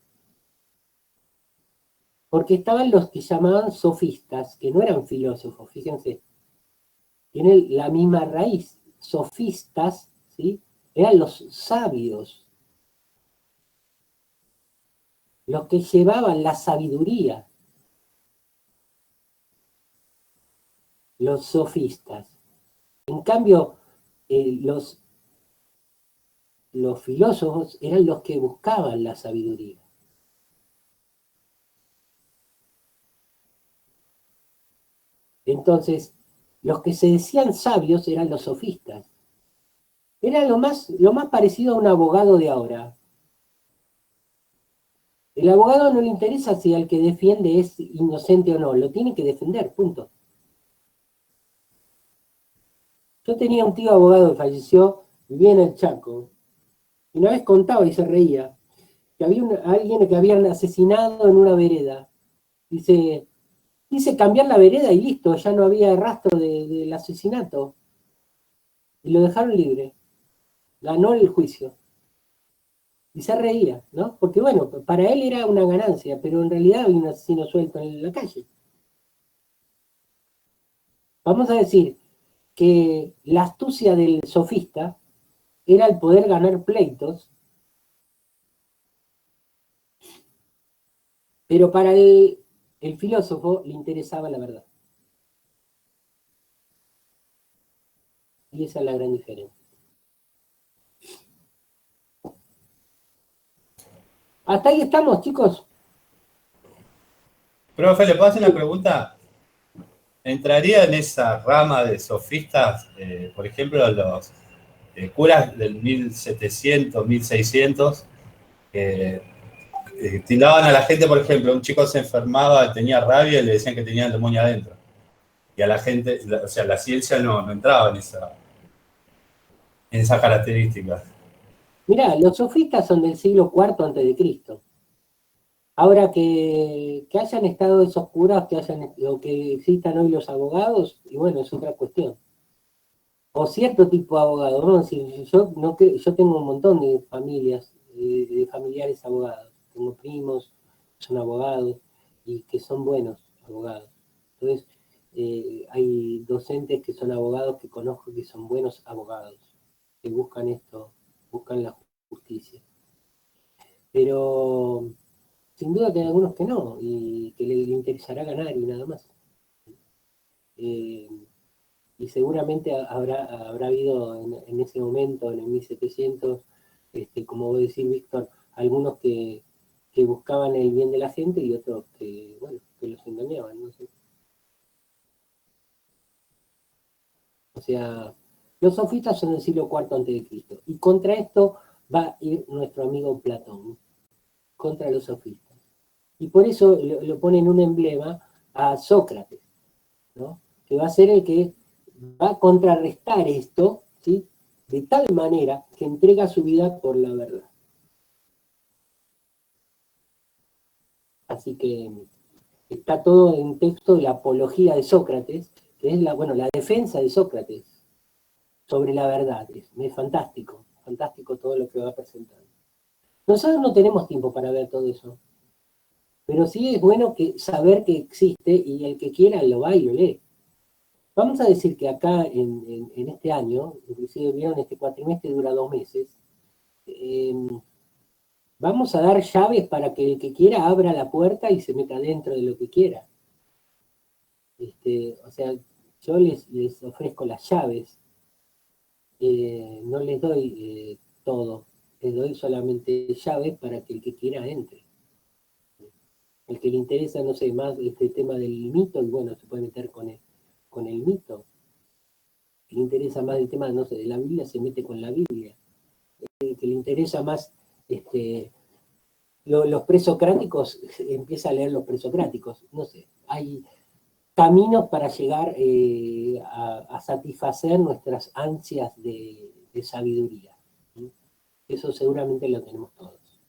Porque estaban los que llamaban sofistas, que no eran filósofos, fíjense, tienen la misma raíz. Sofistas, ¿sí? Eran los sabios, los que llevaban la sabiduría, los sofistas. En cambio, los filósofos eran los que buscaban la sabiduría. Entonces, los que se decían sabios eran los sofistas. Era lo más parecido a un abogado de ahora. El abogado no le interesa si al que defiende es inocente o no, lo tiene que defender, punto. Yo tenía un tío abogado que falleció, vivía en el Chaco, y una vez contaba y se reía, que había alguien que habían asesinado en una vereda. Dice cambiar la vereda y listo, ya no había rastro del asesinato. Y lo dejaron libre. Ganó el juicio. Y se reía, ¿no? Porque bueno, para él era una ganancia, pero en realidad había un asesino suelto en la calle. Vamos a decir que la astucia del sofista era el poder ganar pleitos, pero para el filósofo le interesaba la verdad. Y esa es la gran diferencia. Hasta ahí estamos, chicos. Profe, ¿le puedo hacer una pregunta? ¿Entraría en esa rama de sofistas, por ejemplo, los curas del 1700, 1600, que tildaban a la gente, por ejemplo, un chico se enfermaba, tenía rabia y le decían que tenía el demonio adentro. Y a la gente, o sea, la ciencia no entraba en esa característica. Mirá, los sofistas son del siglo IV a.C. Ahora que hayan estado esos curas, o que existan hoy los abogados, y bueno, es otra cuestión. O cierto tipo de abogados, ¿no? Si yo tengo un montón de familias, de familiares abogados. Tengo primos que son abogados y que son buenos abogados. Entonces, hay docentes que son abogados que conozco que son buenos abogados, que buscan esto, buscan la justicia. Pero sin duda que hay algunos que no, y que le interesará ganar y nada más. Y seguramente habrá habido en ese momento, en el 1700, como vos decís, Víctor, algunos que buscaban el bien de la gente y otros que, bueno, que los engañaban, no sé. O sea, los sofistas son del siglo IV a.C. Y contra esto va a ir nuestro amigo Platón, contra los sofistas. Y por eso lo pone en un emblema a Sócrates, ¿no? Que va a ser el que va a contrarrestar esto, ¿sí? De tal manera que entrega su vida por la verdad. Así que está todo en texto de la apología de Sócrates, que es la defensa de Sócrates sobre la verdad. Es fantástico, fantástico todo lo que va presentando. Nosotros no tenemos tiempo para ver todo eso, pero sí es bueno saber que existe y el que quiera lo va y lo lee. Vamos a decir que acá en este año, inclusive vieron, este cuatrimestre dura 2 meses, vamos a dar llaves para que el que quiera abra la puerta y se meta dentro de lo que quiera. O sea, yo les ofrezco las llaves, no les doy todo, les doy solamente llaves para que el que quiera entre. El que le interesa, no sé, más este tema del mito, y bueno, se puede meter con el mito. El que le interesa más el tema, no sé, de la Biblia, se mete con la Biblia. El que le interesa más los presocráticos, empieza a leer los presocráticos. No sé, hay caminos para llegar a satisfacer nuestras ansias de sabiduría. Eso seguramente lo tenemos todos.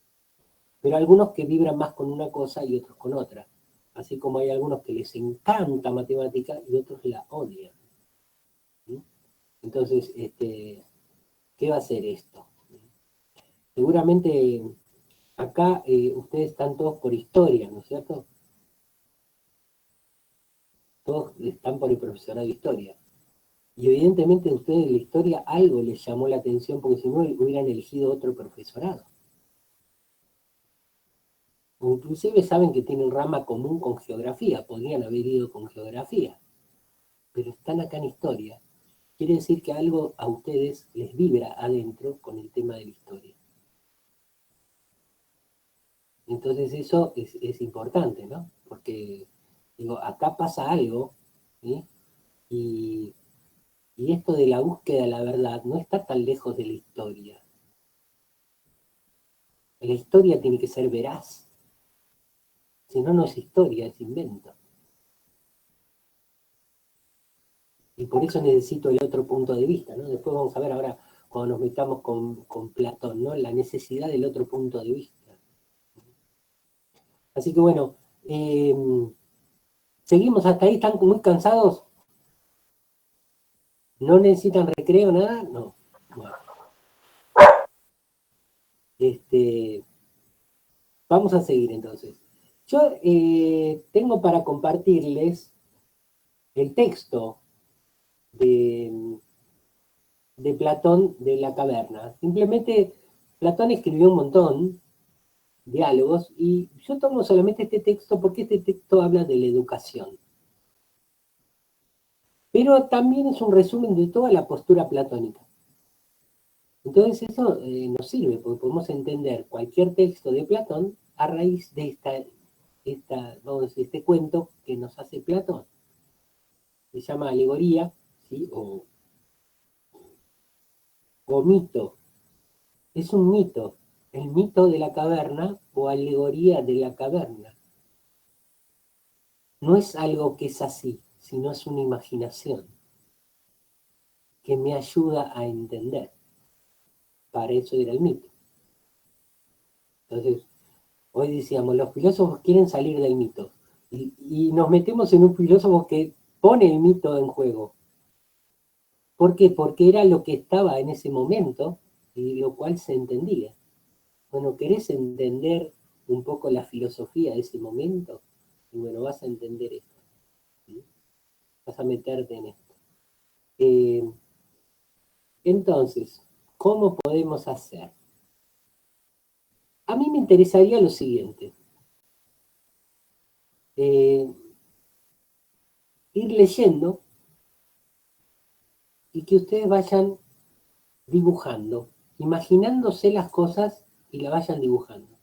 Pero algunos que vibran más con una cosa y otros con otra. Así como hay algunos que les encanta matemática y otros la odian. Entonces, ¿qué va a ser esto? Seguramente acá ustedes están todos por historia, ¿no es cierto? Todos están por el profesorado de historia. Y evidentemente a ustedes la historia algo les llamó la atención, porque si no hubieran elegido otro profesorado. O inclusive saben que tienen rama común con geografía, podrían haber ido con geografía, pero están acá en historia. Quiere decir que algo a ustedes les vibra adentro con el tema de la historia. Entonces eso es importante, ¿no? Porque, digo, acá pasa algo, ¿sí? Y esto de la búsqueda de la verdad no está tan lejos de la historia. La historia tiene que ser veraz. Si no, no es historia, es invento. Y por eso necesito el otro punto de vista, ¿no? Después vamos a ver ahora, cuando nos metamos con Platón, ¿no? La necesidad del otro punto de vista. Así que bueno, seguimos hasta ahí, ¿están muy cansados? ¿No necesitan recreo, nada? No. Bueno. Vamos a seguir entonces. Yo tengo para compartirles el texto de Platón de la caverna. Simplemente Platón escribió un montón de diálogos y yo tomo solamente este texto porque este texto habla de la educación. Pero también es un resumen de toda la postura platónica. Entonces eso nos sirve porque podemos entender cualquier texto de Platón a raíz de vamos a decir, este cuento que nos hace Platón. Se llama alegoría, ¿sí? o mito. Es un mito, el mito de la caverna o alegoría de la caverna. No es algo que es así, sino es una imaginación que me ayuda a entender. Para eso era el mito. Entonces, hoy decíamos, los filósofos quieren salir del mito. Y nos metemos en un filósofo que pone el mito en juego. ¿Por qué? Porque era lo que estaba en ese momento y lo cual se entendía. Bueno, ¿querés entender un poco la filosofía de ese momento? Y bueno, vas a entender esto. ¿Sí? Vas a meterte en esto. Entonces, ¿cómo podemos hacer? A mí me interesaría lo siguiente. Ir leyendo y que ustedes vayan dibujando, imaginándose las cosas y la vayan dibujando.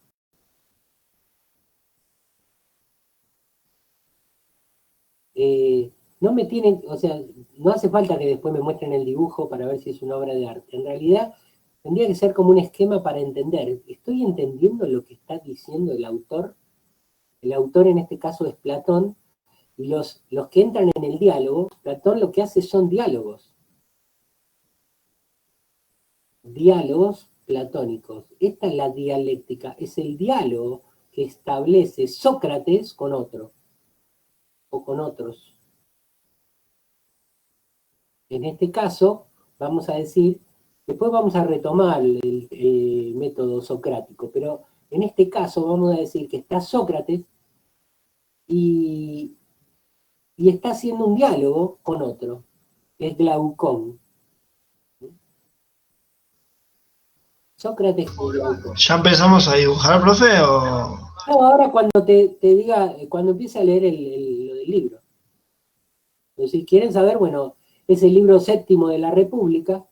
No me tienen, o sea, no hace falta que después me muestren el dibujo para ver si es una obra de arte. En realidad, tendría que ser como un esquema para entender. ¿Estoy entendiendo lo que está diciendo el autor? El autor en este caso es Platón, y los que entran en el diálogo, Platón lo que hace son diálogos. Diálogos platónicos. Esta es la dialéctica, es el diálogo que establece Sócrates con otro, o con otros. En este caso, vamos a decir, después vamos a retomar el método socrático, pero en este caso vamos a decir que está Sócrates y está haciendo un diálogo con otro, es Glaucón. Sócrates con Glaucón. ¿Ya empezamos a dibujar, profe? O... No, ahora cuando te diga, cuando empiece a leer lo del libro. Pero si quieren saber, bueno, es el libro 7º de la República,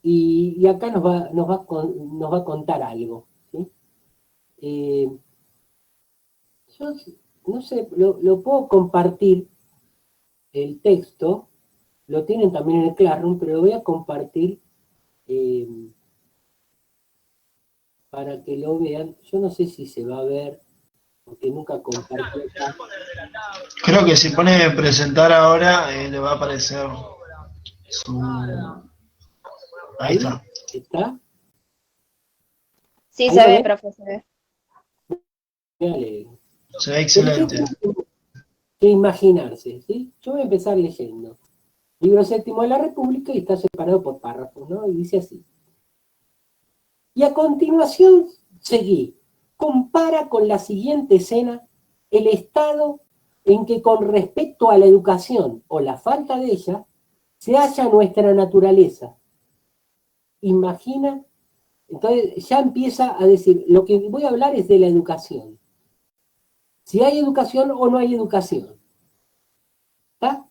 y acá nos va a contar algo. ¿Sí? Yo no sé, lo puedo compartir, el texto, lo tienen también en el Classroom, pero lo voy a compartir para que lo vean. Yo no sé si se va a ver, porque nunca compartí acá. Creo que si pone presentar ahora, le va a aparecer su... Ahí está. ¿Está? Sí, ¿Ahí se lo ve, ven? profe, se ve. Dale. Se ve excelente. Que imaginarse, ¿sí? Yo voy a empezar leyendo. Libro 7º de la República y está separado por párrafos, ¿no? Y dice así. Y a continuación seguí. Compara con la siguiente escena el estado en que con respecto a la educación o la falta de ella se halla nuestra naturaleza. Imagina, entonces ya empieza a decir, lo que voy a hablar es de la educación. Si hay educación o no hay educación. ¿Está?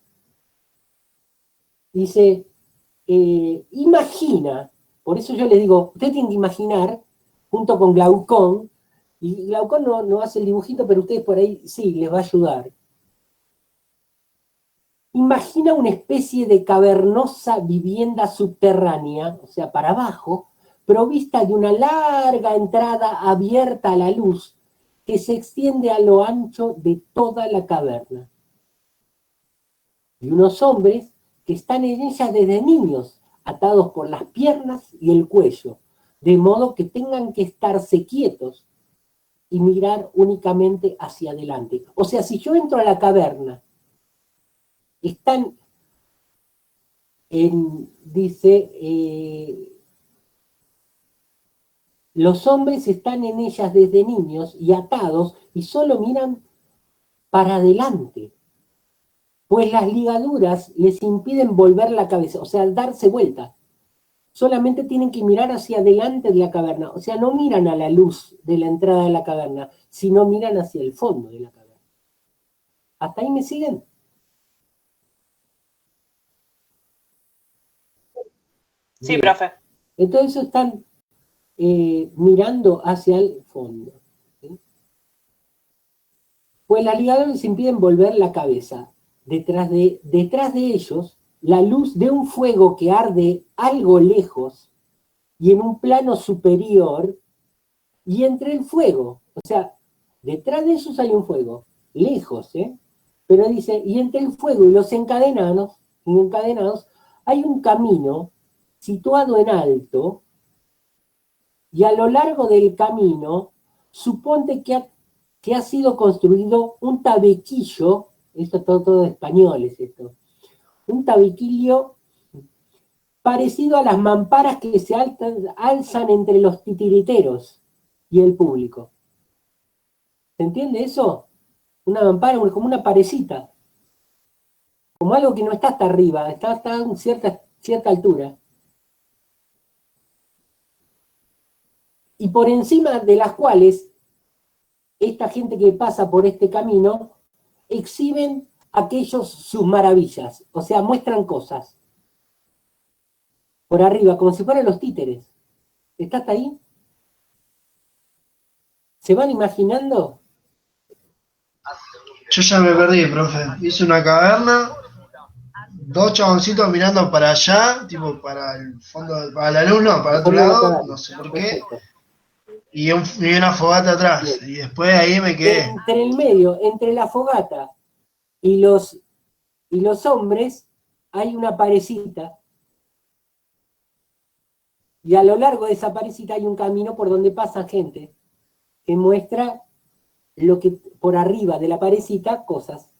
Dice, imagina, por eso yo les digo, usted tiene que imaginar, junto con Glaucón, y Glaucón no hace el dibujito, pero ustedes por ahí sí, les va a ayudar. Imagina una especie de cavernosa vivienda subterránea, o sea, para abajo, provista de una larga entrada abierta a la luz, que se extiende a lo ancho de toda la caverna. Y unos hombres que están en ella desde niños, atados por las piernas y el cuello, de modo que tengan que estarse quietos y mirar únicamente hacia adelante. O sea, si yo entro a la caverna, están dice, los hombres están en ellas desde niños y atados y solo miran para adelante, pues las ligaduras les impiden volver la cabeza, o sea, darse vuelta. Solamente tienen que mirar hacia adelante de la caverna, o sea, no miran a la luz de la entrada de la caverna, sino miran hacia el fondo de la caverna. ¿Hasta ahí me siguen? Sí, profe. Entonces están mirando hacia el fondo. ¿Sí? Pues las ligaduras les impiden volver la cabeza. Detrás de ellos, la luz de un fuego que arde algo lejos y en un plano superior, y entre el fuego, o sea, detrás de ellos hay un fuego, lejos, pero dice, y entre el fuego y los encadenados hay un camino situado en alto, y a lo largo del camino, suponte que ha sido construido un tabequillo, esto es todo de españoles, un tabequillo parecido a las mamparas que se alzan entre los titiriteros y el público. ¿Se entiende eso? Una mampara, como una parecita. Como algo que no está hasta arriba, está a cierta altura. Y por encima de las cuales esta gente que pasa por este camino exhiben sus maravillas, o sea, muestran cosas. Por arriba, como si fueran los títeres. ¿Está hasta ahí? ¿Se van imaginando? Yo ya me perdí, profe. Hice una caverna, dos chaboncitos mirando para allá, tipo para el fondo, para la luz, no, para el otro lado, no sé por qué. Y una fogata atrás. Y después ahí me quedé. Entre el medio, entre la fogata y los hombres, hay una parecita. Y a lo largo de esa parecita hay un camino por donde pasa gente que muestra lo que por arriba de la parecita, cosas,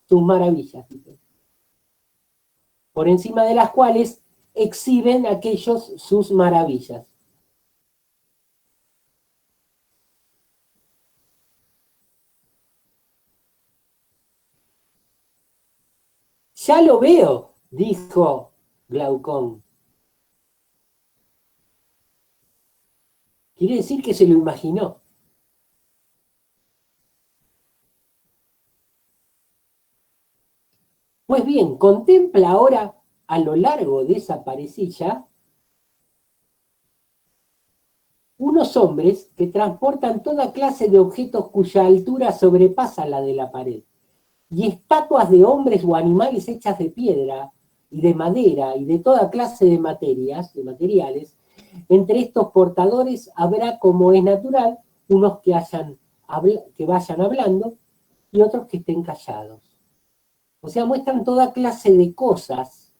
sus maravillas. Por encima de las cuales exhiben sus maravillas. Ya lo veo, dijo Glaucón. Quiere decir que se lo imaginó. Pues bien, contempla ahora a lo largo de esa parecilla unos hombres que transportan toda clase de objetos cuya altura sobrepasa la de la pared, y estatuas de hombres o animales hechas de piedra y de madera y de toda clase de materiales. Entre estos portadores habrá, como es natural, unos que vayan hablando y otros que estén callados. O sea, muestran toda clase de cosas,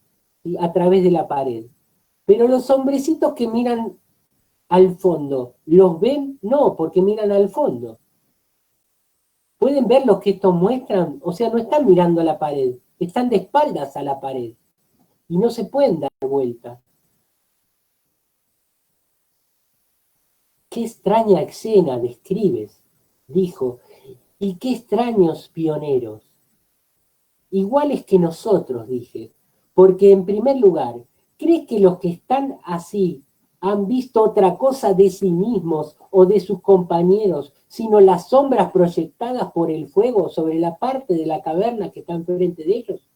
¿sí?, a través de la pared. Pero los hombrecitos que miran al fondo, ¿los ven? No, porque miran al fondo. ¿Pueden ver lo que estos muestran? O sea, no están mirando a la pared, están de espaldas a la pared. Y no se pueden dar vuelta. Qué extraña escena describes, dijo, y qué extraños pioneros. Iguales que nosotros, dije, porque en primer lugar, ¿crees que los que están así han visto otra cosa de sí mismos o de sus compañeros, sino las sombras proyectadas por el fuego sobre la parte de la caverna que está enfrente de ellos?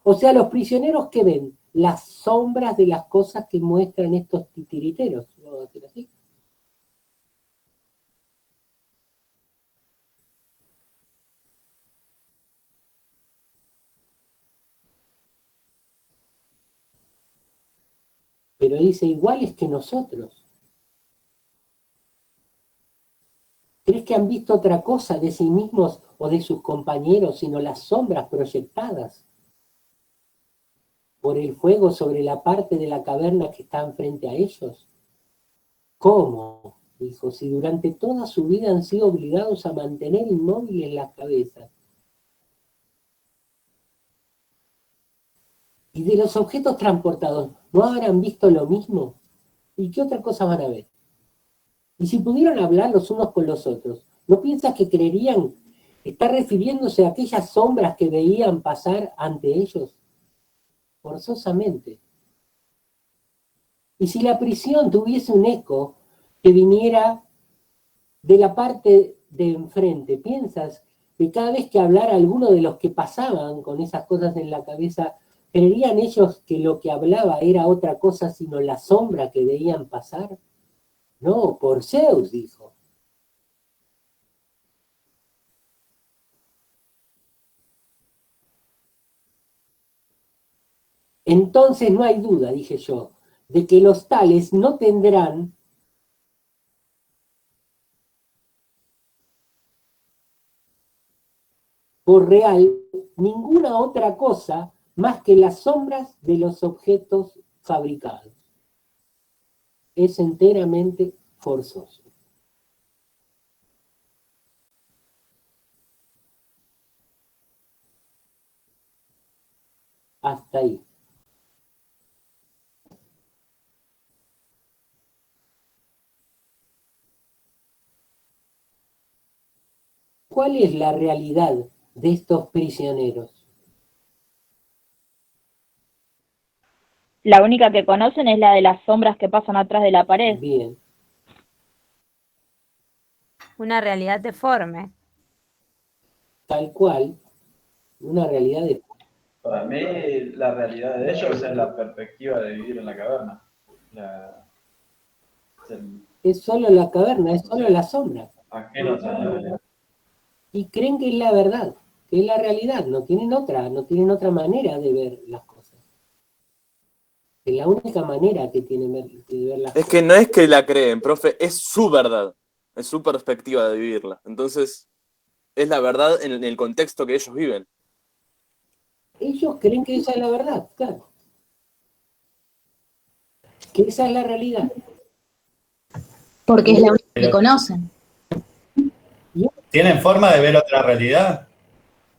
O sea, los prisioneros que ven las sombras de las cosas que muestran estos titiriteros. ¿Puedo decir así? Pero dice, iguales que nosotros. ¿Crees que han visto otra cosa de sí mismos o de sus compañeros, sino las sombras proyectadas por el fuego sobre la parte de la caverna que está enfrente a ellos? ¿Cómo? Dijo, si durante toda su vida han sido obligados a mantener inmóviles las cabezas. Y de los objetos transportados, ¿no habrán visto lo mismo? ¿Y qué otra cosa van a ver? Y si pudieran hablar los unos con los otros, ¿no piensas que creerían estar refiriéndose a aquellas sombras que veían pasar ante ellos? Forzosamente. Y si la prisión tuviese un eco que viniera de la parte de enfrente, ¿piensas que cada vez que hablara alguno de los que pasaban con esas cosas en la cabeza, creerían ellos que lo que hablaba era otra cosa sino la sombra que veían pasar? No, por Zeus, dijo. Entonces no hay duda, dije yo, de que los tales no tendrán por real ninguna otra cosa más que las sombras de los objetos fabricados. Es enteramente forzoso. Hasta ahí. ¿Cuál es la realidad de estos prisioneros? La única que conocen es la de las sombras que pasan atrás de la pared. Bien. Una realidad deforme. Tal cual, una realidad de... Para mí, la realidad de ellos es la perspectiva de vivir en la caverna. Es solo la caverna, es solo la sombra. Ajenos a la realidad. Y creen que es la verdad, que es la realidad, no tienen otra manera de ver las cosas. Es la única manera que tienen de ver las Es cosas. que no es que la creen, profe, es su verdad, es su perspectiva de vivirla. Entonces, es la verdad en el contexto que ellos viven. Ellos creen que esa es la verdad, claro. Que esa es la realidad. Porque es la única que conocen. ¿Tienen forma de ver otra realidad?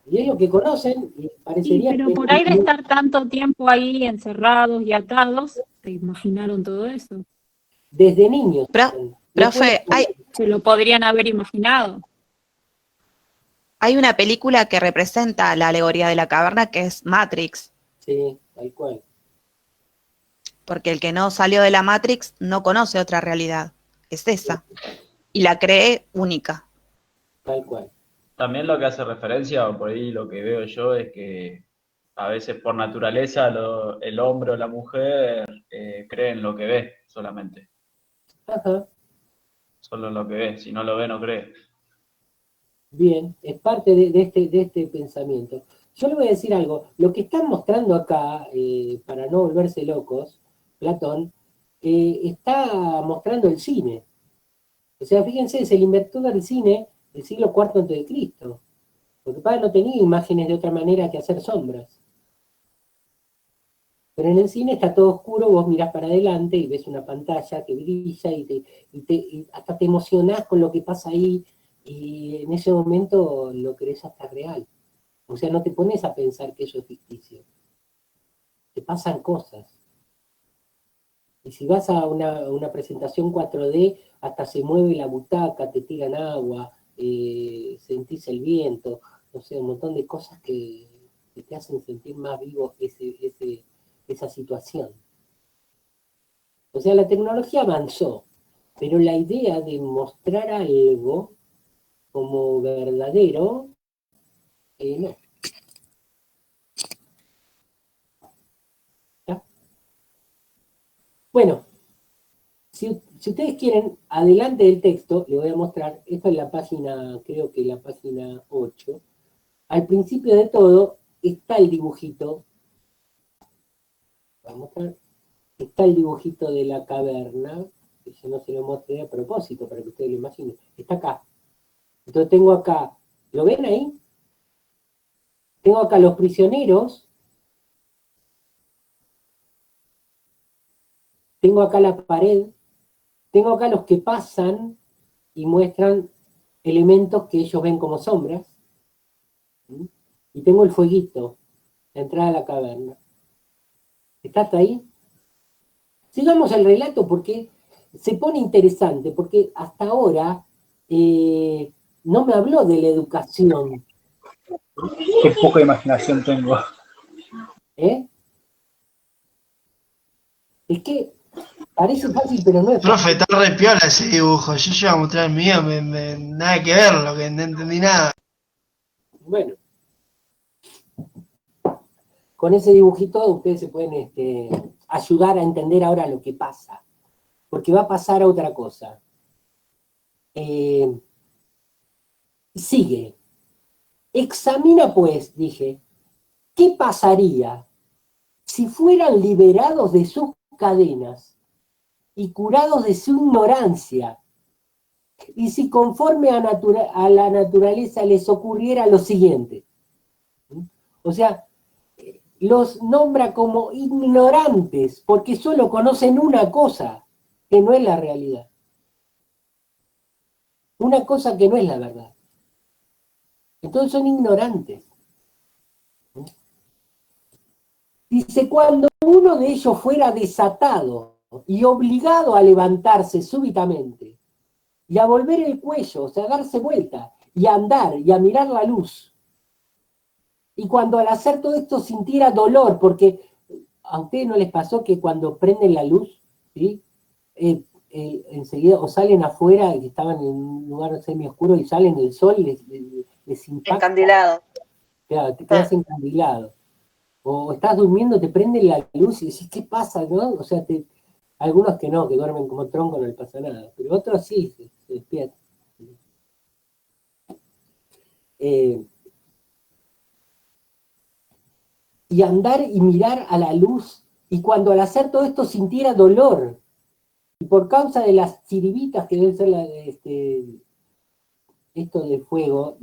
Y es lo que conocen, y Sí, parecería pero que... por ahí de estar tanto tiempo ahí encerrados y atados, se imaginaron todo eso. Desde niños. Profe, Se lo podrían haber imaginado. hay una película que representa la alegoría de la caverna que es Matrix. Sí, tal cual. Porque el que no salió de la Matrix no conoce otra realidad. Es esa. Y la cree única. Tal cual. También lo que hace referencia, o por ahí lo que veo yo, es que a veces por naturaleza el hombre o la mujer cree en lo que ve solamente. Ajá. Solo en lo que ve, si no lo ve no cree. Bien, es parte de este pensamiento. Yo le voy a decir algo. Lo que están mostrando acá, para no volverse locos, Platón, está mostrando el cine. O sea, fíjense, es el inventor del cine del siglo IV a.C. Porque padre no tenía imágenes de otra manera que hacer sombras. Pero en el cine está todo oscuro, vos mirás para adelante y ves una pantalla que brilla y hasta te emocionás con lo que pasa ahí, y en ese momento lo crees hasta real. O sea, no te pones a pensar que eso es ficticio. Te pasan cosas. Y si vas a una presentación 4D, hasta se mueve la butaca, te tiran agua, sentís el viento, no sé, un montón de cosas que te hacen sentir más vivo esa situación. O sea, la tecnología avanzó, pero la idea de mostrar algo como verdadero, no. ¿Ya? Bueno, si ustedes quieren, adelante del texto, le voy a mostrar, esta es la página, creo que la página 8. Al principio de todo está el dibujito, voy a mostrar, está el dibujito de la caverna, que yo no se lo mostré a propósito, para que ustedes lo imaginen, está acá. Entonces tengo acá, ¿lo ven ahí? Tengo acá los prisioneros, tengo acá la pared, tengo acá los que pasan y muestran elementos que ellos ven como sombras, ¿sí? Y tengo el fueguito, la entrada a la caverna. ¿Está hasta ahí? Sigamos el relato porque se pone interesante, porque hasta ahora no me habló de la educación. Qué poca imaginación tengo. ¿Eh? Es que parece fácil, pero no es fácil. Profe, está re piola ese dibujo. Yo iba a mostrar el mío, nada que ver, lo que no entendí nada. Bueno. Con ese dibujito ustedes se pueden ayudar a entender ahora lo que pasa. Porque va a pasar a otra cosa. Sigue. Examina pues, dije, ¿qué pasaría si fueran liberados de sus cadenas y curados de su ignorancia. Y si conforme a la naturaleza les ocurriera lo siguiente. O sea, los nombra como ignorantes porque solo conocen una cosa que no es la realidad. Una cosa que no es la verdad. Entonces son ignorantes. Dice, cuando uno de ellos fuera desatado y obligado a levantarse súbitamente y a volver el cuello, o sea, a darse vuelta y a andar y a mirar la luz, y cuando al hacer todo esto sintiera dolor, porque a ustedes no les pasó que cuando prenden la luz, ¿sí? Enseguida o salen afuera y estaban en un lugar semioscuro y salen el sol, les impacta. Encandilado. Claro, te quedas encandilado. O estás durmiendo, te prenden la luz y decís, ¿qué pasa? ¿No? O sea, algunos que no, que duermen como tronco, no les pasa nada, pero otros sí, se despiertan. Y andar y mirar a la luz, y cuando al hacer todo esto sintiera dolor, y por causa de las chiribitas que deben ser esto del fuego,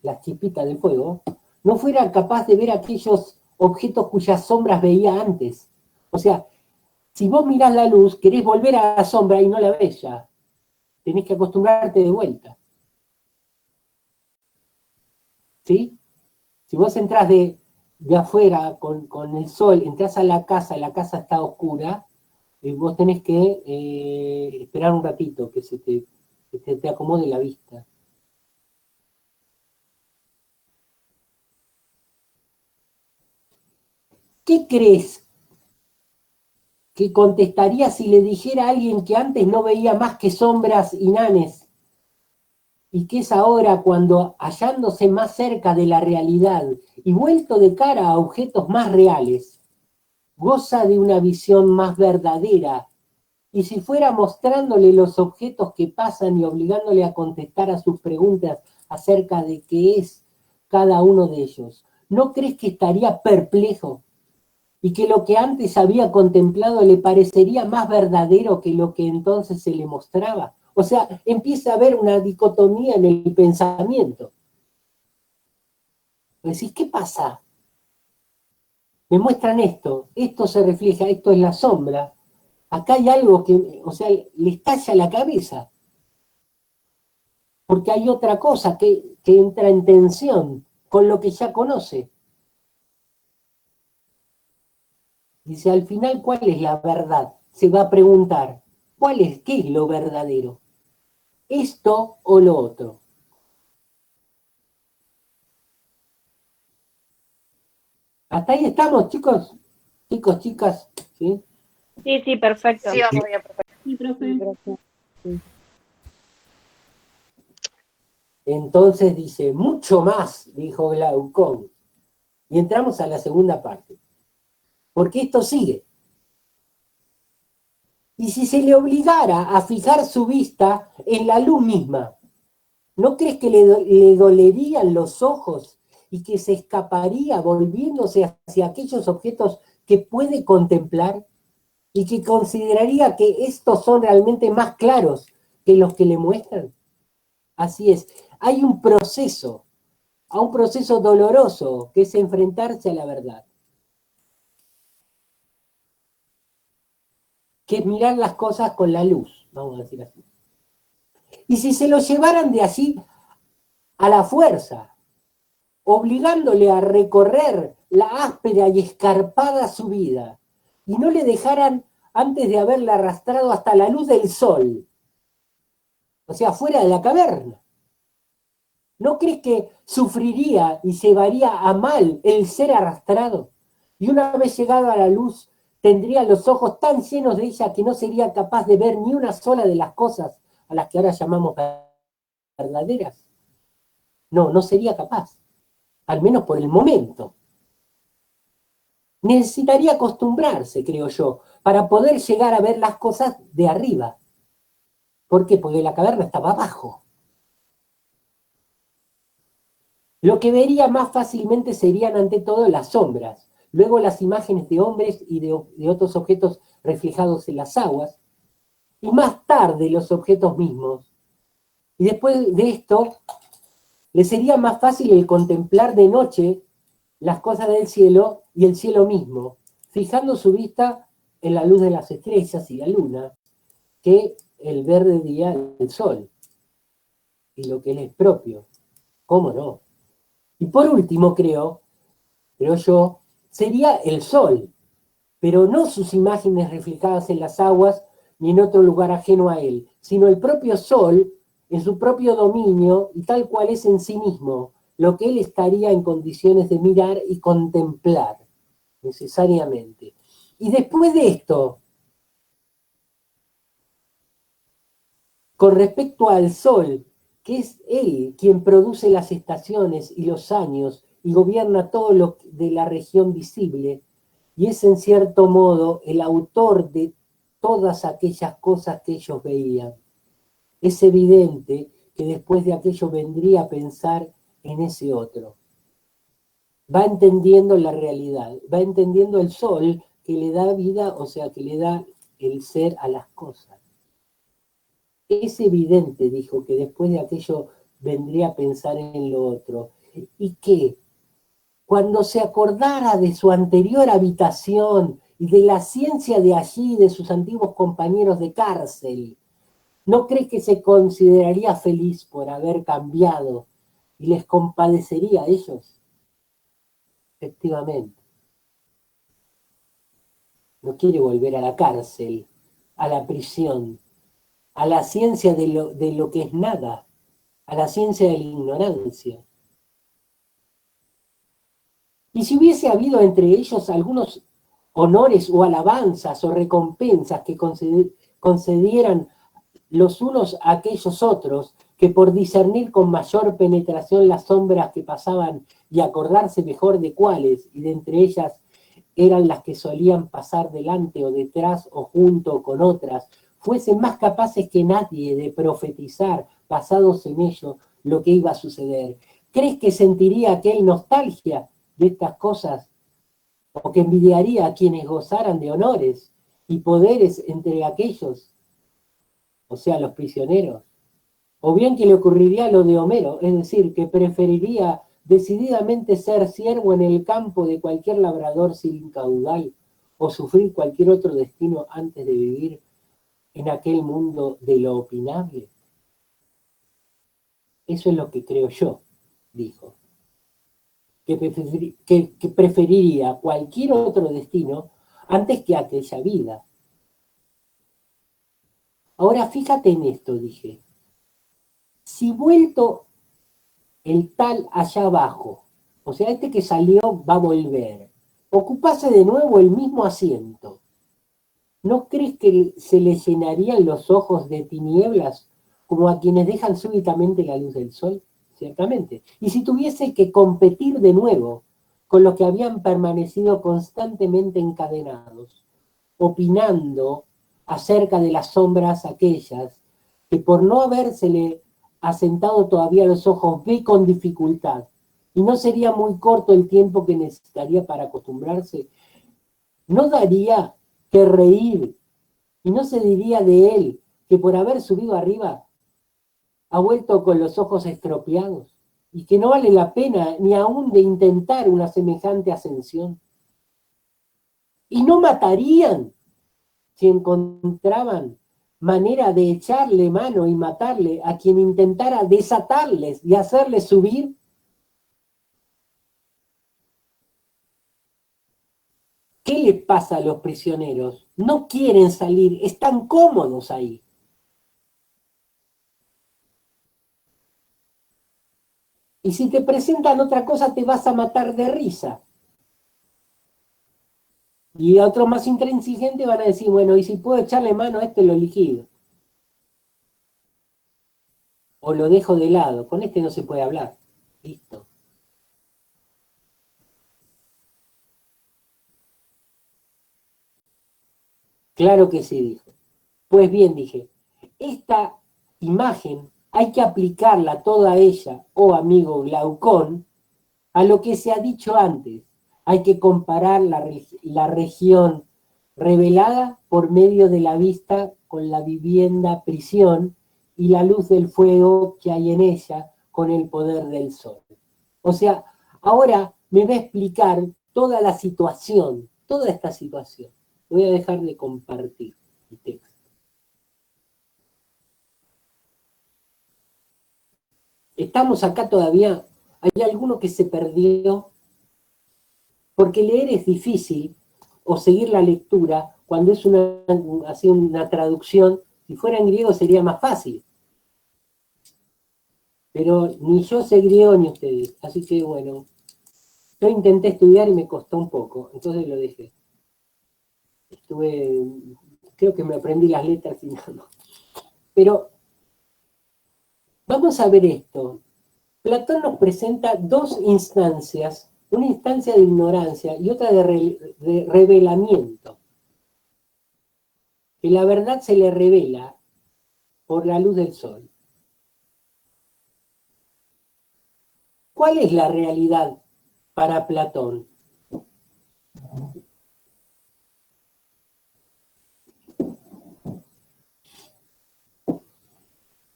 las chispitas del fuego, no fuera capaz de ver aquellos objetos cuyas sombras veía antes. O sea, si vos mirás la luz, querés volver a la sombra y no la ves ya. Tenés que acostumbrarte de vuelta. ¿Sí? Si vos entrás de afuera con el sol, entrás a la casa está oscura, y vos tenés que esperar un ratito que se te acomode la vista. ¿Qué crees que contestaría si le dijera a alguien que antes no veía más que sombras inanes y que es ahora cuando, hallándose más cerca de la realidad y vuelto de cara a objetos más reales, goza de una visión más verdadera, y si fuera mostrándole los objetos que pasan y obligándole a contestar a sus preguntas acerca de qué es cada uno de ellos, ¿no crees que estaría perplejo? Y que lo que antes había contemplado le parecería más verdadero que lo que entonces se le mostraba. O sea, empieza a haber una dicotomía en el pensamiento. Decís, ¿qué pasa? Me muestran esto se refleja, esto es la sombra. Acá hay algo que, o sea, le estalla la cabeza. Porque hay otra cosa que entra en tensión con lo que ya conoce. Dice, al final, ¿cuál es la verdad? Se va a preguntar, ¿qué es lo verdadero? ¿Esto o lo otro? Hasta ahí estamos, chicos, chicas, ¿sí? Sí, perfecto. Sí, vamos bien, perfecto. Sí, profe. Entonces dice, mucho más, dijo Glaucón. Y entramos a la segunda parte. Porque esto sigue. Y si se le obligara a fijar su vista en la luz misma, ¿no crees que le dolerían los ojos y que se escaparía volviéndose hacia aquellos objetos que puede contemplar y que consideraría que estos son realmente más claros que los que le muestran? Así es, hay un proceso doloroso que es enfrentarse a la verdad, que es mirar las cosas con la luz, vamos a decir así. Y si se lo llevaran de allí a la fuerza, obligándole a recorrer la áspera y escarpada subida, y no le dejaran antes de haberla arrastrado hasta la luz del sol, o sea, fuera de la caverna, ¿no crees que sufriría y llevaría a mal el ser arrastrado? Y una vez llegado a la luz, tendría los ojos tan llenos de ella que no sería capaz de ver ni una sola de las cosas a las que ahora llamamos verdaderas. No sería capaz, al menos por el momento. Necesitaría acostumbrarse, creo yo, para poder llegar a ver las cosas de arriba. ¿Por qué? Porque la caverna estaba abajo. Lo que vería más fácilmente serían ante todo las sombras, luego las imágenes de hombres y de otros objetos reflejados en las aguas, y más tarde los objetos mismos. Y después de esto, le sería más fácil el contemplar de noche las cosas del cielo y el cielo mismo, fijando su vista en la luz de las estrellas y la luna, que el ver de día el sol, y lo que él es propio. ¿Cómo no? Y por último, creo yo, sería el sol, pero no sus imágenes reflejadas en las aguas ni en otro lugar ajeno a él, sino el propio sol en su propio dominio y tal cual es en sí mismo, lo que él estaría en condiciones de mirar y contemplar, necesariamente. Y después de esto, con respecto al sol, que es él quien produce las estaciones y los años y gobierna todo lo de la región visible, y es en cierto modo el autor de todas aquellas cosas que ellos veían. Es evidente que después de aquello vendría a pensar en ese otro. Va entendiendo la realidad, va entendiendo el sol que le da vida, o sea, que le da el ser a las cosas. Es evidente, dijo, que después de aquello vendría a pensar en lo otro. Y que cuando se acordara de su anterior habitación y de la ciencia de allí, de sus antiguos compañeros de cárcel, ¿no crees que se consideraría feliz por haber cambiado y les compadecería a ellos? Efectivamente. No quiere volver a la cárcel, a la prisión, a la ciencia de lo que es nada, a la ciencia de la ignorancia. Y si hubiese habido entre ellos algunos honores o alabanzas o recompensas que concedieran los unos a aquellos otros, que por discernir con mayor penetración las sombras que pasaban y acordarse mejor de cuáles, y de entre ellas eran las que solían pasar delante o detrás o junto con otras, fuesen más capaces que nadie de profetizar, basados en ello, lo que iba a suceder. ¿Crees que sentiría aquel nostalgia de estas cosas? ¿O que envidiaría a quienes gozaran de honores y poderes entre aquellos? O sea, los prisioneros. O bien que le ocurriría lo de Homero, es decir, que preferiría decididamente ser siervo en el campo de cualquier labrador sin caudal, o sufrir cualquier otro destino antes de vivir en aquel mundo de lo opinable. Eso es lo que creo yo, dijo. Que preferiría cualquier otro destino antes que aquella vida. Ahora fíjate en esto, dije. Si vuelto el tal allá abajo, o sea, este que salió va a volver, ocupase de nuevo el mismo asiento, ¿no crees que se le llenarían los ojos de tinieblas como a quienes dejan súbitamente la luz del sol? Ciertamente. Y si tuviese que competir de nuevo con los que habían permanecido constantemente encadenados, opinando acerca de las sombras aquellas que por no habérsele asentado todavía los ojos ve con dificultad, y no sería muy corto el tiempo que necesitaría para acostumbrarse, ¿no daría que reír y no se diría de él que por haber subido arriba ha vuelto con los ojos estropeados y que no vale la pena ni aún de intentar una semejante ascensión? Y no matarían si encontraban manera de echarle mano y matarle a quien intentara desatarles y hacerles subir. ¿Qué les pasa a los prisioneros? No quieren salir, están cómodos ahí. Y si te presentan otra cosa, te vas a matar de risa. Y a otros más intransigentes van a decir, bueno, y si puedo echarle mano a este, lo liquido. O lo dejo de lado. Con este no se puede hablar. Listo. Claro que sí, dijo. Pues bien, dije, esta imagen hay que aplicarla toda ella, oh amigo Glaucón, a lo que se ha dicho antes. Hay que comparar la región revelada por medio de la vista con la vivienda prisión y la luz del fuego que hay en ella con el poder del sol. O sea, ahora me va a explicar toda la situación, toda esta situación. Voy a dejar de compartir el texto. Estamos acá todavía. Hay alguno que se perdió porque leer es difícil o seguir la lectura cuando es una traducción. Si fuera en griego sería más fácil. Pero ni yo sé griego ni ustedes. Así que bueno, yo intenté estudiar y me costó un poco, entonces lo dejé. Creo que me aprendí las letras y no. Pero vamos a ver esto. Platón nos presenta dos instancias, una instancia de ignorancia y otra de revelamiento. Que la verdad se le revela por la luz del sol. ¿Cuál es la realidad para Platón?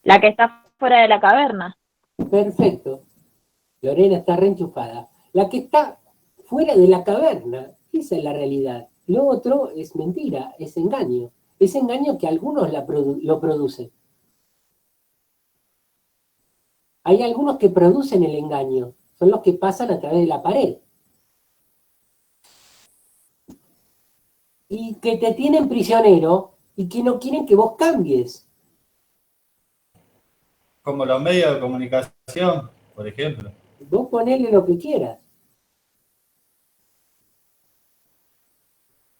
La que está fuera de la caverna. Perfecto. Lorena está reenchufada. La que está fuera de la caverna, esa es la realidad. Lo otro es mentira, es engaño. Es engaño que algunos lo producen. Hay algunos que producen el engaño, son los que pasan a través de la pared. Y que te tienen prisionero y que no quieren que vos cambies. Como los medios de comunicación, por ejemplo. Vos ponele lo que quieras.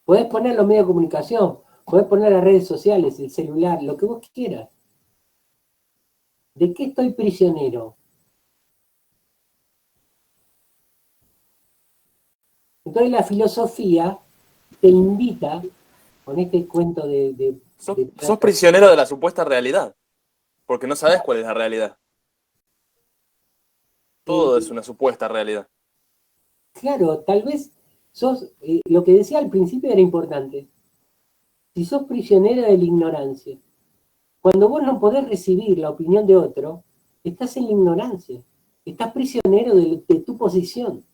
Podés poner los medios de comunicación, podés poner las redes sociales, el celular, lo que vos quieras. ¿De qué estoy prisionero? Entonces la filosofía te invita, con este cuento Sos prisionero de la supuesta realidad, porque no sabes cuál es la realidad. Todo es una supuesta realidad. Claro, tal vez sos, lo que decía al principio era importante. Si sos prisionero de la ignorancia, cuando vos no podés recibir la opinión de otro, estás en la ignorancia, estás prisionero de tu posición.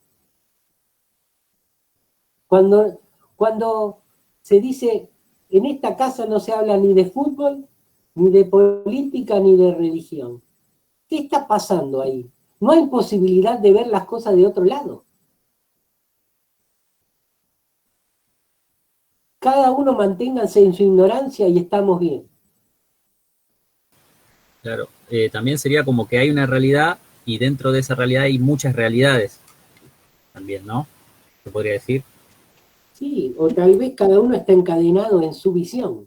Cuando se dice, en esta casa no se habla ni de fútbol, ni de política, ni de religión. ¿Qué está pasando ahí? No hay posibilidad de ver las cosas de otro lado. Cada uno manténganse en su ignorancia y estamos bien. Claro, también sería como que hay una realidad y dentro de esa realidad hay muchas realidades también, ¿no? Se podría decir. Sí, o tal vez cada uno está encadenado en su visión.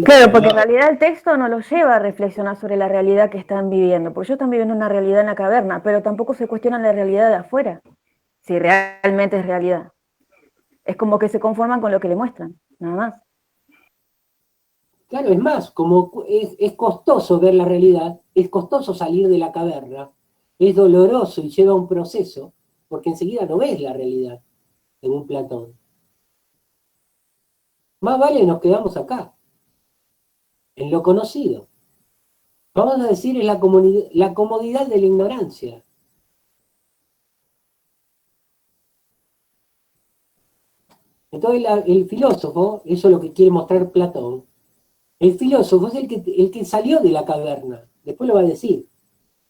Claro, porque en realidad el texto no los lleva a reflexionar sobre la realidad que están viviendo, porque ellos están viviendo una realidad en la caverna, pero tampoco se cuestionan la realidad de afuera, si realmente es realidad. Es como que se conforman con lo que le muestran, nada más. Claro, es más, como es costoso ver la realidad, es costoso salir de la caverna, es doloroso y lleva un proceso, porque enseguida no ves la realidad en un Platón. Más vale nos quedamos acá, en lo conocido. Vamos a decir, es la comodidad de la ignorancia. Entonces el filósofo, eso es lo que quiere mostrar Platón, el filósofo es el que salió de la caverna, después lo va a decir,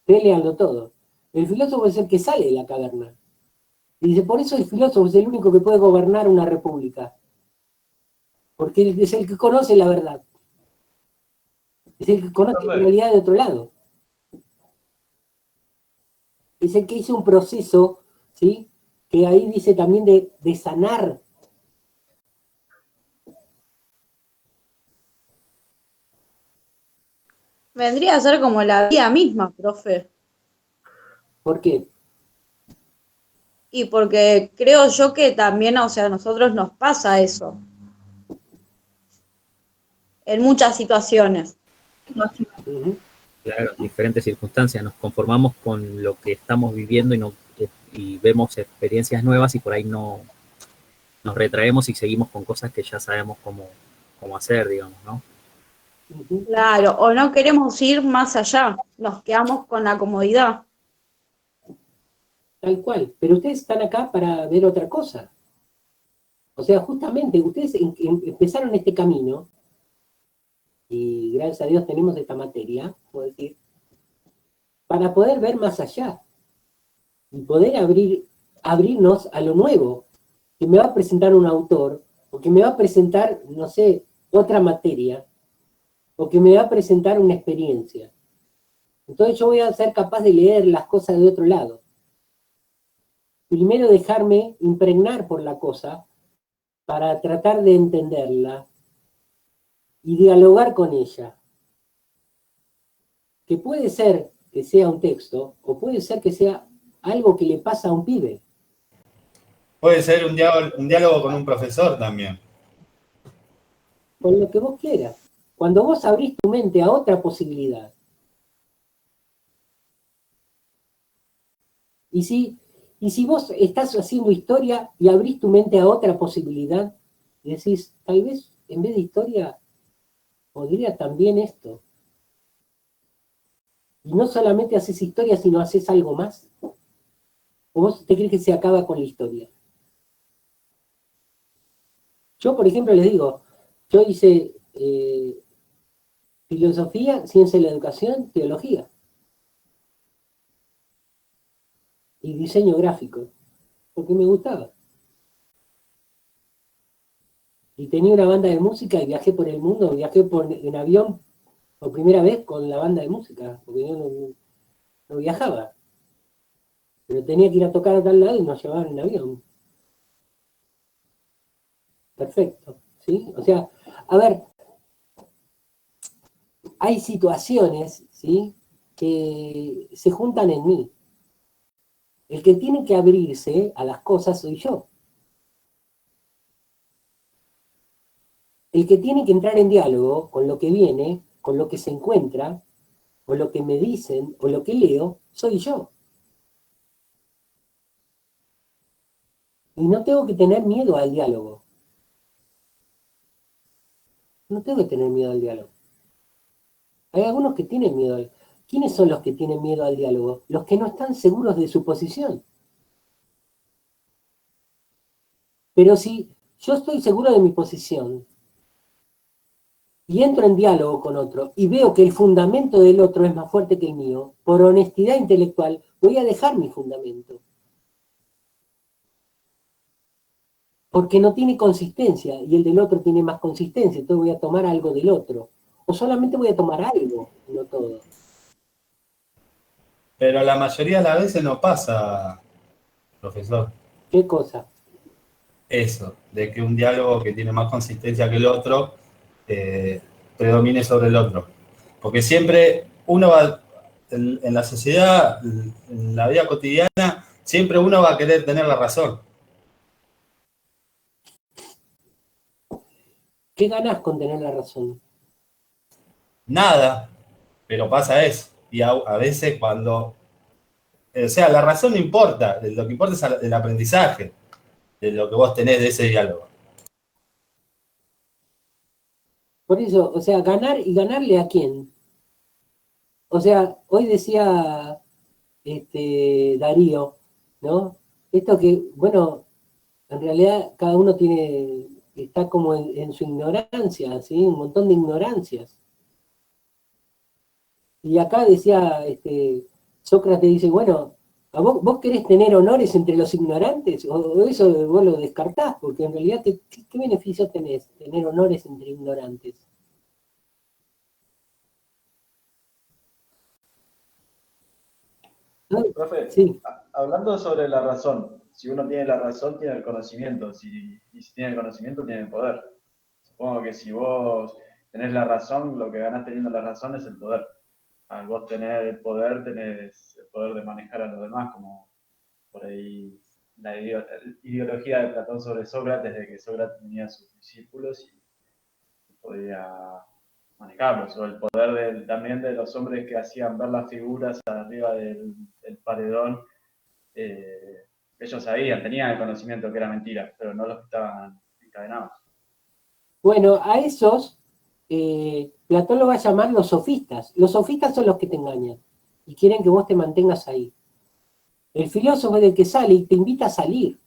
léanlo todo. El filósofo es el que sale de la caverna. Y dice, por eso el filósofo es el único que puede gobernar una república. Porque es el que conoce la verdad. Es el que conoce la realidad de otro lado. Es el que hizo un proceso, ¿sí? Que ahí dice también de sanar. Vendría a ser como la vida misma, profe. ¿Por qué? Y porque creo yo que también, o sea, a nosotros nos pasa eso. En muchas situaciones. Claro, diferentes circunstancias, nos conformamos con lo que estamos viviendo y no y vemos experiencias nuevas y por ahí no nos retraemos y seguimos con cosas que ya sabemos cómo hacer, digamos, ¿no? Claro, o no queremos ir más allá, nos quedamos con la comodidad. Tal cual, pero ustedes están acá para ver otra cosa. O sea, justamente ustedes empezaron este camino y gracias a Dios tenemos esta materia, puedo decir, para poder ver más allá y poder abrirnos a lo nuevo, que me va a presentar un autor, o que me va a presentar, no sé, otra materia, o que me va a presentar una experiencia. Entonces yo voy a ser capaz de leer las cosas de otro lado. Primero dejarme impregnar por la cosa para tratar de entenderla y dialogar con ella. Que puede ser que sea un texto, o puede ser que sea algo que le pasa a un pibe. Puede ser un diálogo con un profesor también. Con lo que vos quieras. Cuando vos abrís tu mente a otra posibilidad. Y si vos estás haciendo historia y abrís tu mente a otra posibilidad, y decís, tal vez en vez de historia, podría también esto. Y no solamente haces historia, sino haces algo más. ¿O vos te crees que se acaba con la historia? Yo, por ejemplo, les digo, yo hice filosofía, ciencia de la educación, teología. Y diseño gráfico, porque me gustaba. Y tenía una banda de música y viajé por el mundo, viajé en avión por primera vez con la banda de música, porque yo no viajaba. Pero tenía que ir a tocar a tal lado y nos llevaban en avión. Perfecto, ¿sí? O sea, a ver, hay situaciones, ¿sí?, que se juntan en mí. El que tiene que abrirse a las cosas soy yo. El que tiene que entrar en diálogo con lo que viene, con lo que se encuentra, o lo que me dicen, o lo que leo, soy yo. Y no tengo que tener miedo al diálogo. No tengo que tener miedo al diálogo. Hay algunos que tienen miedo al... ¿Quiénes son los que tienen miedo al diálogo? Los que no están seguros de su posición. Pero si yo estoy seguro de mi posición y entro en diálogo con otro y veo que el fundamento del otro es más fuerte que el mío, por honestidad intelectual, voy a dejar mi fundamento. Porque no tiene consistencia y el del otro tiene más consistencia, entonces voy a tomar algo del otro. O solamente voy a tomar algo, no todo. Pero la mayoría de las veces no pasa, profesor. ¿Qué cosa? Eso, de que un diálogo que tiene más consistencia que el otro predomine sobre el otro. Porque siempre uno va, en la sociedad, en la vida cotidiana, siempre uno va a querer tener la razón. ¿Qué ganas con tener la razón? Nada, pero pasa eso. Y a veces cuando... O sea, la razón no importa, lo que importa es el aprendizaje de lo que vos tenés de ese diálogo. Por eso, o sea, ganar y ganarle a quién. O sea, hoy decía Darío, ¿no? Esto que, bueno, en realidad cada uno está como en su ignorancia, ¿sí? Un montón de ignorancias. Y acá decía, Sócrates dice, bueno, ¿vos querés tener honores entre los ignorantes? ¿O eso vos lo descartás? Porque en realidad, ¿qué beneficio tenés tener honores entre ignorantes? Profe, sí. Hablando sobre la razón, si uno tiene la razón, tiene el conocimiento, y si tiene el conocimiento, tiene el poder. Supongo que si vos tenés la razón, lo que ganás teniendo la razón es el poder. Al vos tener el poder, tenés el poder de manejar a los demás, como por ahí la ideología de Platón sobre Sócrates, de que Sócrates tenía sus discípulos y podía manejarlos, o el poder también de los hombres que hacían ver las figuras arriba del paredón ellos sabían, tenían el conocimiento que era mentira, pero no los que estaban encadenados. Bueno, a esos Platón lo va a llamar los sofistas. Los sofistas son los que te engañan y quieren que vos te mantengas ahí. El filósofo es el que sale y te invita a salir,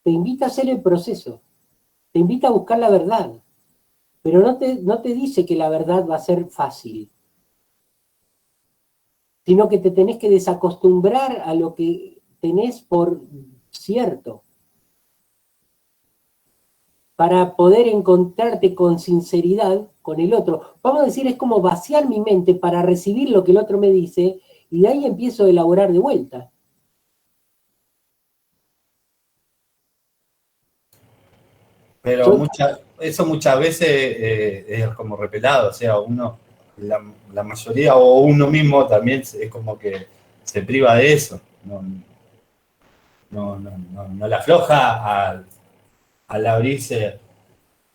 te invita a hacer el proceso, te invita a buscar la verdad, pero no te dice que la verdad va a ser fácil, sino que te tenés que desacostumbrar a lo que tenés por cierto, para poder encontrarte con sinceridad con el otro. Vamos a decir, es como vaciar mi mente para recibir lo que el otro me dice, y de ahí empiezo a elaborar de vuelta. Pero eso muchas veces es como repelado, o sea, uno, la mayoría o uno mismo también es como que se priva de eso, no la afloja al abrirse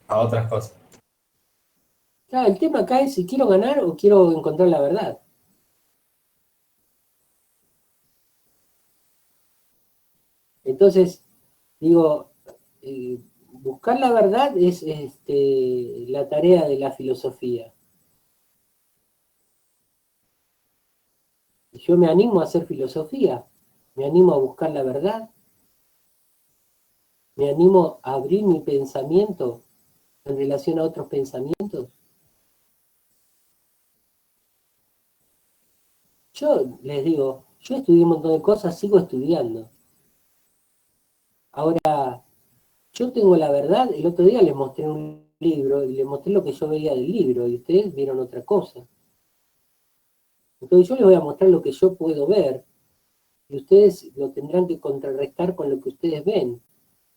a otras cosas. Claro, el tema acá es si quiero ganar o quiero encontrar la verdad. Entonces, digo, buscar la verdad es la tarea de la filosofía. Yo me animo a hacer filosofía, me animo a buscar la verdad, me animo a abrir mi pensamiento en relación a otros pensamientos. Yo les digo, yo estudié un montón de cosas, sigo estudiando. Ahora, yo tengo la verdad, el otro día les mostré un libro y les mostré lo que yo veía del libro y ustedes vieron otra cosa. Entonces yo les voy a mostrar lo que yo puedo ver y ustedes lo tendrán que contrarrestar con lo que ustedes ven.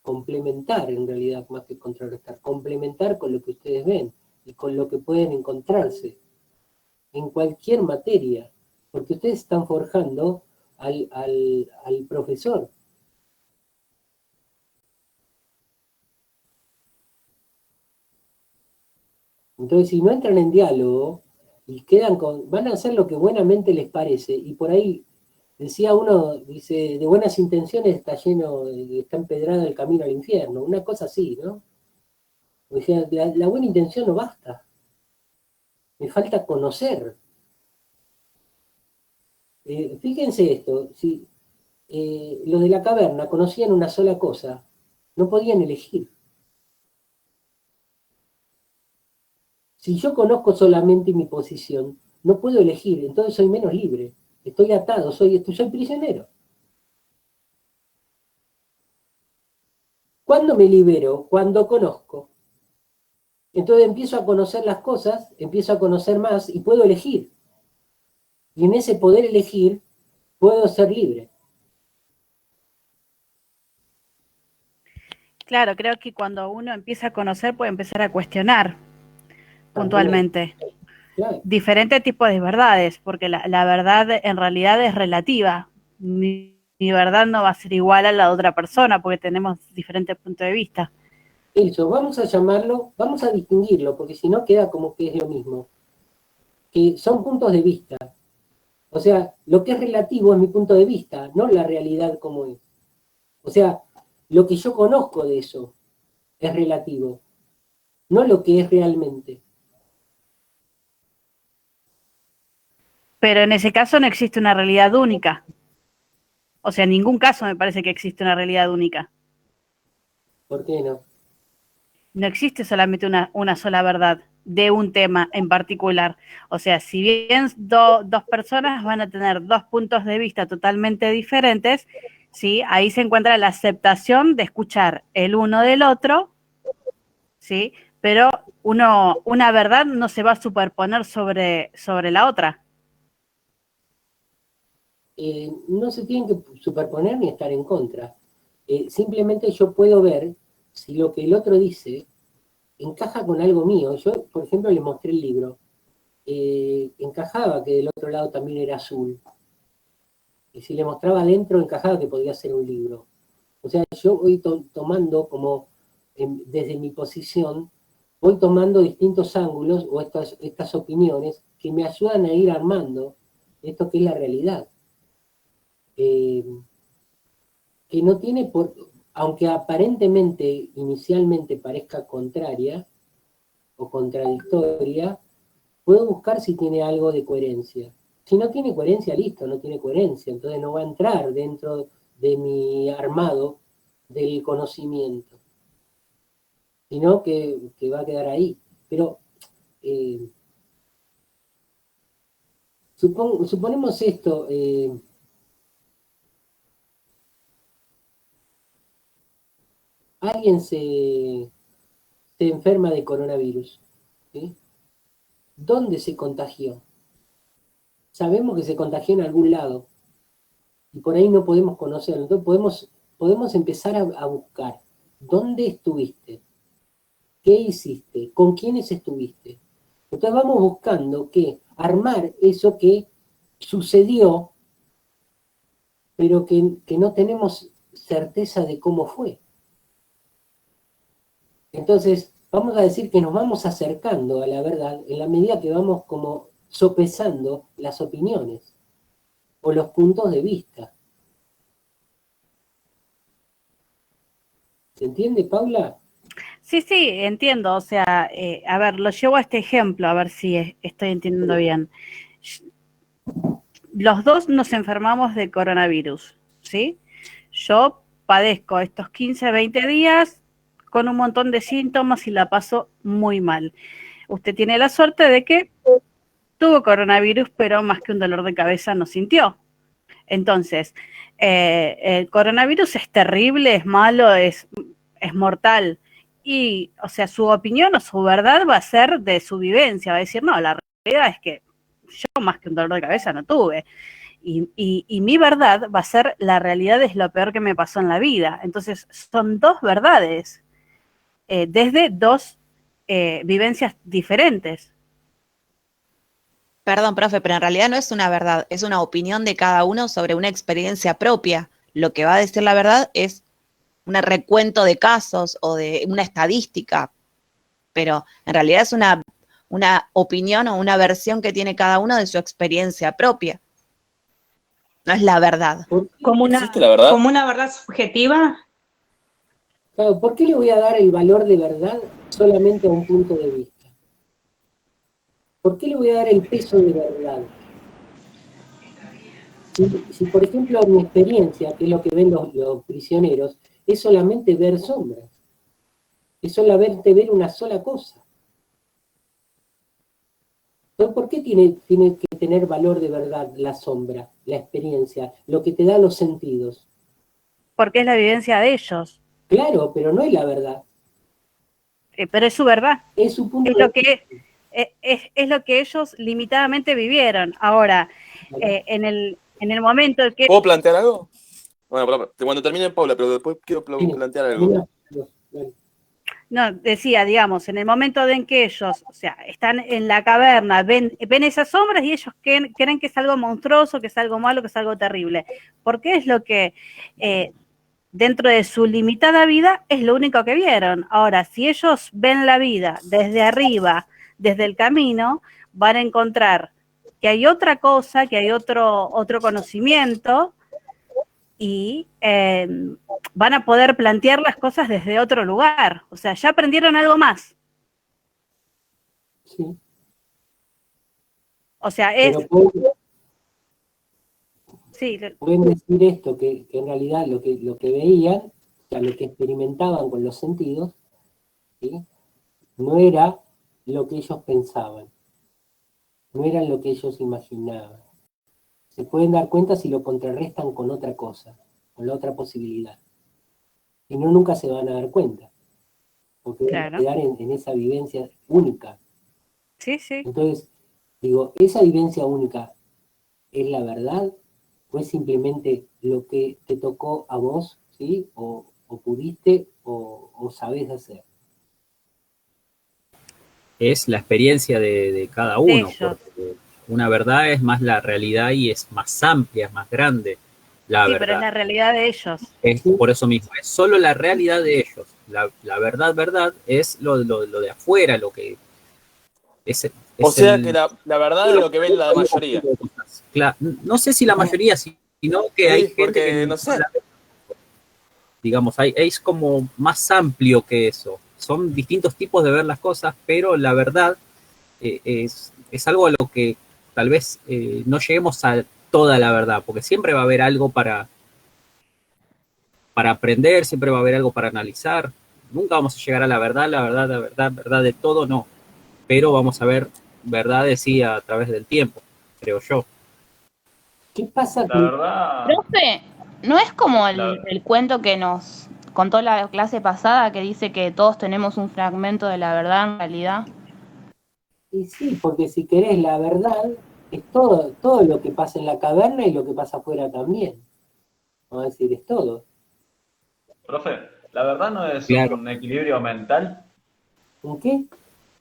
Complementar en realidad, más que contrarrestar, complementar con lo que ustedes ven y con lo que pueden encontrarse en cualquier materia, porque ustedes están forjando al profesor. Entonces, si no entran en diálogo y quedan van a hacer lo que buenamente les parece, y por ahí, decía uno, dice, de buenas intenciones está empedrado el camino al infierno, una cosa así, ¿no? O sea, la buena intención no basta, me falta conocer. Fíjense esto, si los de la caverna conocían una sola cosa, no podían elegir. Si yo conozco solamente mi posición, no puedo elegir, entonces soy menos libre. Estoy atado, soy prisionero. ¿Cuándo me libero? Cuando conozco. Entonces empiezo a conocer las cosas, empiezo a conocer más y puedo elegir. Y en ese poder elegir, puedo ser libre. Claro, creo que cuando uno empieza a conocer puede empezar a cuestionar puntualmente. Claro. Diferentes tipos de verdades, porque la verdad en realidad es relativa. Mi verdad no va a ser igual a la de otra persona porque tenemos diferentes puntos de vista. Eso, vamos a llamarlo, vamos a distinguirlo, porque si no queda como que es lo mismo. Que son puntos de vista. O sea, lo que es relativo es mi punto de vista, no la realidad como es. O sea, lo que yo conozco de eso es relativo, no lo que es realmente. Pero en ese caso no existe una realidad única. O sea, en ningún caso me parece que existe una realidad única. ¿Por qué no? No existe solamente una sola verdad de un tema en particular. O sea, si bien dos personas van a tener dos puntos de vista totalmente diferentes, ¿sí? Ahí se encuentra la aceptación de escuchar el uno del otro, ¿sí? Pero una verdad no se va a superponer sobre la otra. No se tienen que superponer ni estar en contra. Simplemente yo puedo ver si lo que el otro dice encaja con algo mío. Yo, por ejemplo, le mostré el libro. Encajaba que del otro lado también era azul. Y si le mostraba adentro, encajaba que podía ser un libro. O sea, yo voy tomando como, desde mi posición, voy tomando distintos ángulos o estas opiniones que me ayudan a ir armando esto que es la realidad. que no tiene aunque aparentemente, inicialmente parezca contraria o contradictoria, puedo buscar si tiene algo de coherencia. Si no tiene coherencia, listo, no tiene coherencia, entonces no va a entrar dentro de mi armado del conocimiento, sino que va a quedar ahí. Pero suponemos esto, alguien se enferma de coronavirus, ¿sí? ¿Dónde se contagió? Sabemos que se contagió en algún lado, y por ahí no podemos conocerlo. Entonces podemos empezar a buscar. ¿Dónde estuviste? ¿Qué hiciste? ¿Con quiénes estuviste? Entonces vamos buscando armar eso que sucedió, pero que no tenemos certeza de cómo fue. Entonces, vamos a decir que nos vamos acercando a la verdad en la medida que vamos como sopesando las opiniones o los puntos de vista. ¿Se entiende, Paula? Sí, entiendo. O sea, a ver, lo llevo a este ejemplo, a ver si estoy entendiendo bien. Los dos nos enfermamos de coronavirus, ¿sí? Yo padezco estos 15, 20 días con un montón de síntomas y la paso muy mal. Usted tiene la suerte de que tuvo coronavirus, pero más que un dolor de cabeza no sintió. Entonces, el coronavirus es terrible, es malo, es mortal. Y, o sea, su opinión o su verdad va a ser de su vivencia. Va a decir, no, la realidad es que yo más que un dolor de cabeza no tuve. Y mi verdad va a ser la realidad es lo peor que me pasó en la vida. Entonces, son dos verdades desde dos vivencias diferentes. Perdón, profe, pero en realidad no es una verdad, es una opinión de cada uno sobre una experiencia propia. Lo que va a decir la verdad es un recuento de casos o de una estadística, pero en realidad es una opinión o una versión que tiene cada uno de su experiencia propia. No es la verdad. ¿Existe la verdad? Como una verdad subjetiva. Claro, ¿por qué le voy a dar el valor de verdad solamente a un punto de vista? ¿Por qué le voy a dar el peso de verdad? Si por ejemplo, mi experiencia, que es lo que ven los prisioneros, es solamente ver sombras. Es solamente ver una sola cosa. Entonces, ¿por qué tiene que tener valor de verdad la sombra, la experiencia, lo que te da los sentidos? Porque es la vivencia de ellos. Claro, pero no es la verdad. Pero es su verdad. Es su punto de vista. Es lo que ellos limitadamente vivieron. Ahora, en el momento en que... ¿Puedo plantear algo? Bueno, cuando termine Paula, pero después quiero plantear algo. No, decía, digamos, en el momento en que ellos, o sea, están en la caverna, ven esas sombras y ellos creen que es algo monstruoso, que es algo malo, que es algo terrible. Porque es lo que, dentro de su limitada vida, es lo único que vieron. Ahora, si ellos ven la vida desde arriba, desde el camino, van a encontrar que hay otra cosa, que hay otro conocimiento y van a poder plantear las cosas desde otro lugar. O sea, ya aprendieron algo más. Sí. O sea, pueden decir esto, que en realidad lo que veían, o sea, lo que experimentaban con los sentidos, ¿sí? No era lo que ellos pensaban, no era lo que ellos imaginaban. Se pueden dar cuenta si lo contrarrestan con otra cosa, con la otra posibilidad. Si no, nunca se van a dar cuenta, porque van a quedar en esa vivencia única. Sí. Entonces, digo, ¿esa vivencia única es la verdad o es simplemente lo que te tocó a vos, ¿sí? O pudiste o sabés hacer? Es la experiencia de cada uno, porque una verdad es más la realidad y es más amplia, es más grande la verdad. Pero es la realidad de ellos. Es por eso mismo, es solo la realidad de ellos. La verdad es lo de afuera, lo que es o sea que la verdad es lo que ven la mayoría. Claro, no sé si la mayoría, sino que hay gente porque, que no sé. digamos, es como más amplio que eso. Son distintos tipos de ver las cosas, pero la verdad es algo a lo que tal vez no lleguemos a toda la verdad, porque siempre va a haber algo para aprender, siempre va a haber algo para analizar. Nunca vamos a llegar a la verdad de todo, no. Pero vamos a ver verdades sí a través del tiempo, creo yo. ¿Qué pasa? La verdad, Profe, ¿no es como el cuento que nos contó la clase pasada que dice que todos tenemos un fragmento de la verdad en realidad? Y sí, porque si querés la verdad, es todo lo que pasa en la caverna y lo que pasa afuera también. Vamos a decir, es todo. profe, la verdad no es Claro. un equilibrio mental, ¿Un qué?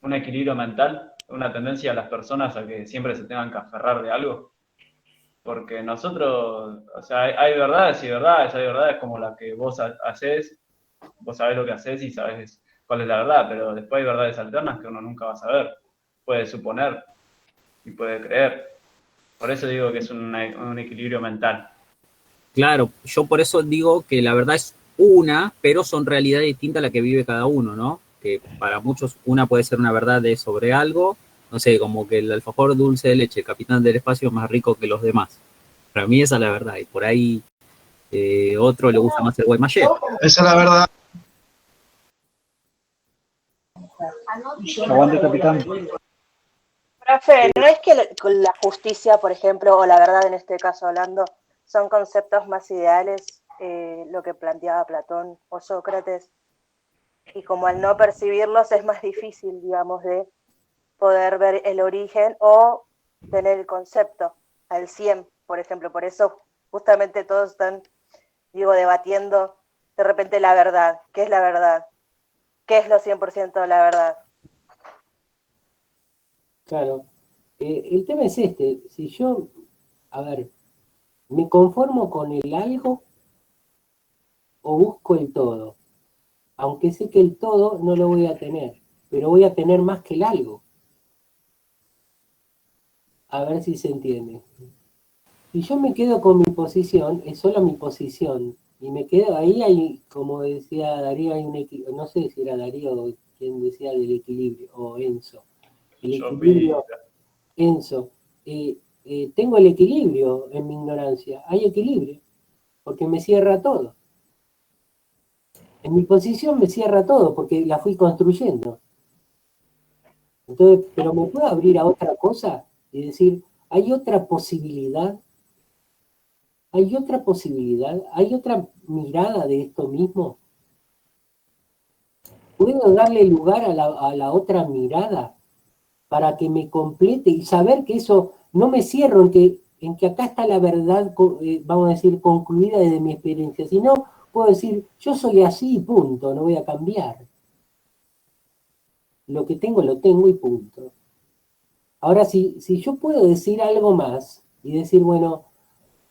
un equilibrio mental, una tendencia a las personas a que siempre se tengan que aferrar de algo. Porque nosotros, o sea, hay verdades y verdades, hay verdades como las que vos haces, vos sabés lo que haces y sabés cuál es la verdad, pero después hay verdades alternas que uno nunca va a saber. Puede suponer y puede creer. Por eso digo que es un equilibrio mental. Claro, yo por eso digo que la verdad es una, pero son realidades distintas a la que vive cada uno, ¿no? Que para muchos una puede ser una verdad sobre algo, no sé, como que el alfajor dulce de leche, capitán del espacio, es más rico que los demás. Para mí esa es la verdad, y por ahí otro le gusta más el Guaymallén. Esa es la verdad. Aguante, capitán. Profe, ¿no es que la justicia, por ejemplo, o la verdad en este caso hablando, son conceptos más ideales, lo que planteaba Platón o Sócrates? Y como al no percibirlos es más difícil, digamos, de poder ver el origen o tener el concepto al 100, por ejemplo. Por eso justamente todos están, digo, debatiendo de repente la verdad. ¿Qué es la verdad? ¿Qué es lo 100% de la verdad? Claro. El tema es este. Si yo, a ver, ¿me conformo con el algo o busco el todo? Aunque sé que el todo no lo voy a tener, pero voy a tener más que el algo. A ver si se entiende. Si yo me quedo con mi posición, es solo mi posición. Y me quedo ahí, hay, como decía Darío, hay un equilibrio, no sé si era Darío o quien decía del equilibrio, o Enzo. El equilibrio, Enzo, tengo el equilibrio en mi ignorancia, hay equilibrio, porque me cierra todo. En mi posición me cierra todo, porque la fui construyendo. Entonces, pero me puedo abrir a otra cosa y decir, hay otra posibilidad, hay otra posibilidad, hay otra mirada de esto mismo. ¿Puedo darle lugar a la otra mirada para que me complete y saber que eso no me cierro en que acá está la verdad, vamos a decir, concluida desde mi experiencia, sino puedo decir, yo soy así y punto, no voy a cambiar. Lo que tengo lo tengo y punto. Ahora, si yo puedo decir algo más y decir, bueno,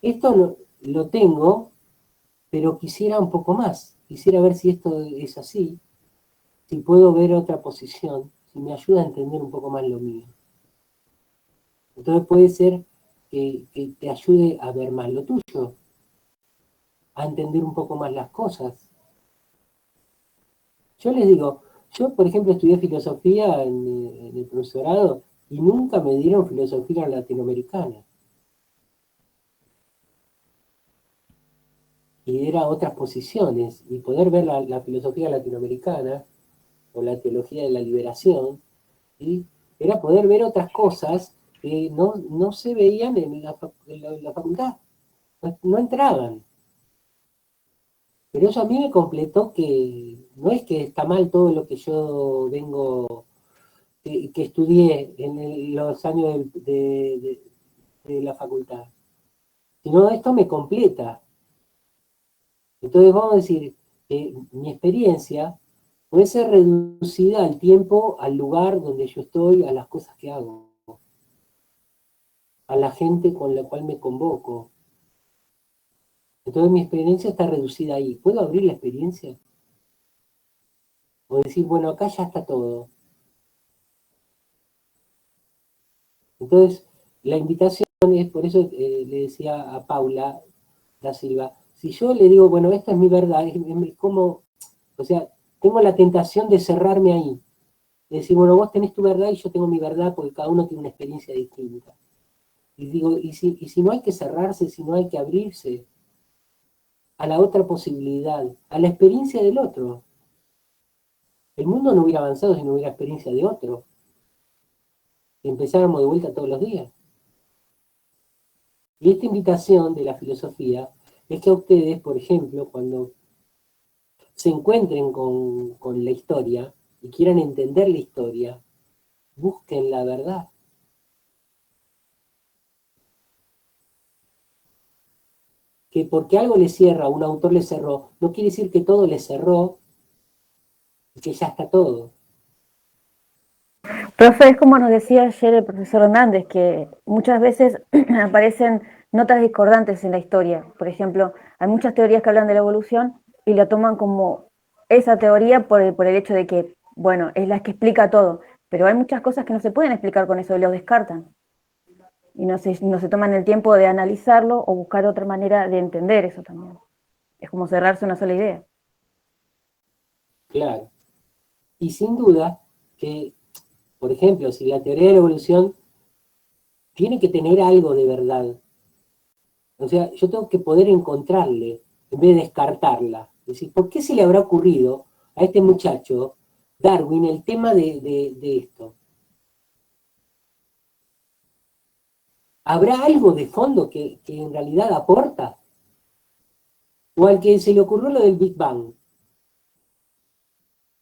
esto lo tengo, pero quisiera un poco más, quisiera ver si esto es así, si puedo ver otra posición, si me ayuda a entender un poco más lo mío. Entonces puede ser que te ayude a ver más lo tuyo, a entender un poco más las cosas. Yo les digo, yo por ejemplo estudié filosofía en el profesorado y nunca me dieron filosofía latinoamericana. Y era otras posiciones, y poder ver la filosofía latinoamericana, o la teología de la liberación, ¿sí? Era poder ver otras cosas que no se veían en la facultad, no entraban. Pero eso a mí me completó que no es que está mal todo lo que yo vengo, que estudié en los años de la facultad, sino esto me completa. Entonces vamos a decir, mi experiencia puede ser reducida al tiempo, al lugar donde yo estoy, a las cosas que hago, a la gente con la cual me convoco. Entonces mi experiencia está reducida ahí. ¿Puedo abrir la experiencia? O decir, bueno, acá ya está todo. Entonces, la invitación es, por eso le decía a Paula da Silva, Si yo le digo, bueno, esta es mi verdad, es como, o sea, tengo la tentación de cerrarme ahí. De decir, bueno, vos tenés tu verdad y yo tengo mi verdad porque cada uno tiene una experiencia distinta. Y digo, y si no hay que cerrarse, si no hay que abrirse a la otra posibilidad, a la experiencia del otro. El mundo no hubiera avanzado si no hubiera experiencia de otro. Si empezáramos de vuelta todos los días. Y esta invitación de la filosofía es que a ustedes, por ejemplo, cuando se encuentren con la historia y quieran entender la historia, busquen la verdad. Que porque algo le cierra, un autor le cerró, no quiere decir que todo le cerró y que ya está todo. Profe, es como nos decía ayer el profesor Hernández, que muchas veces aparecen notas discordantes en la historia. Por ejemplo, hay muchas teorías que hablan de la evolución y la toman como esa teoría por el hecho de que, bueno, es la que explica todo. Pero hay muchas cosas que no se pueden explicar con eso y lo descartan. Y no se toman el tiempo de analizarlo o buscar otra manera de entender eso también. Es como cerrarse una sola idea. Claro. Y sin duda que, por ejemplo, si la teoría de la evolución tiene que tener algo de verdad, o sea, yo tengo que poder encontrarle en vez de descartarla. Es decir, ¿por qué se le habrá ocurrido a este muchacho, Darwin, el tema de esto? ¿Habrá algo de fondo que en realidad aporta? ¿O al que se le ocurrió lo del Big Bang?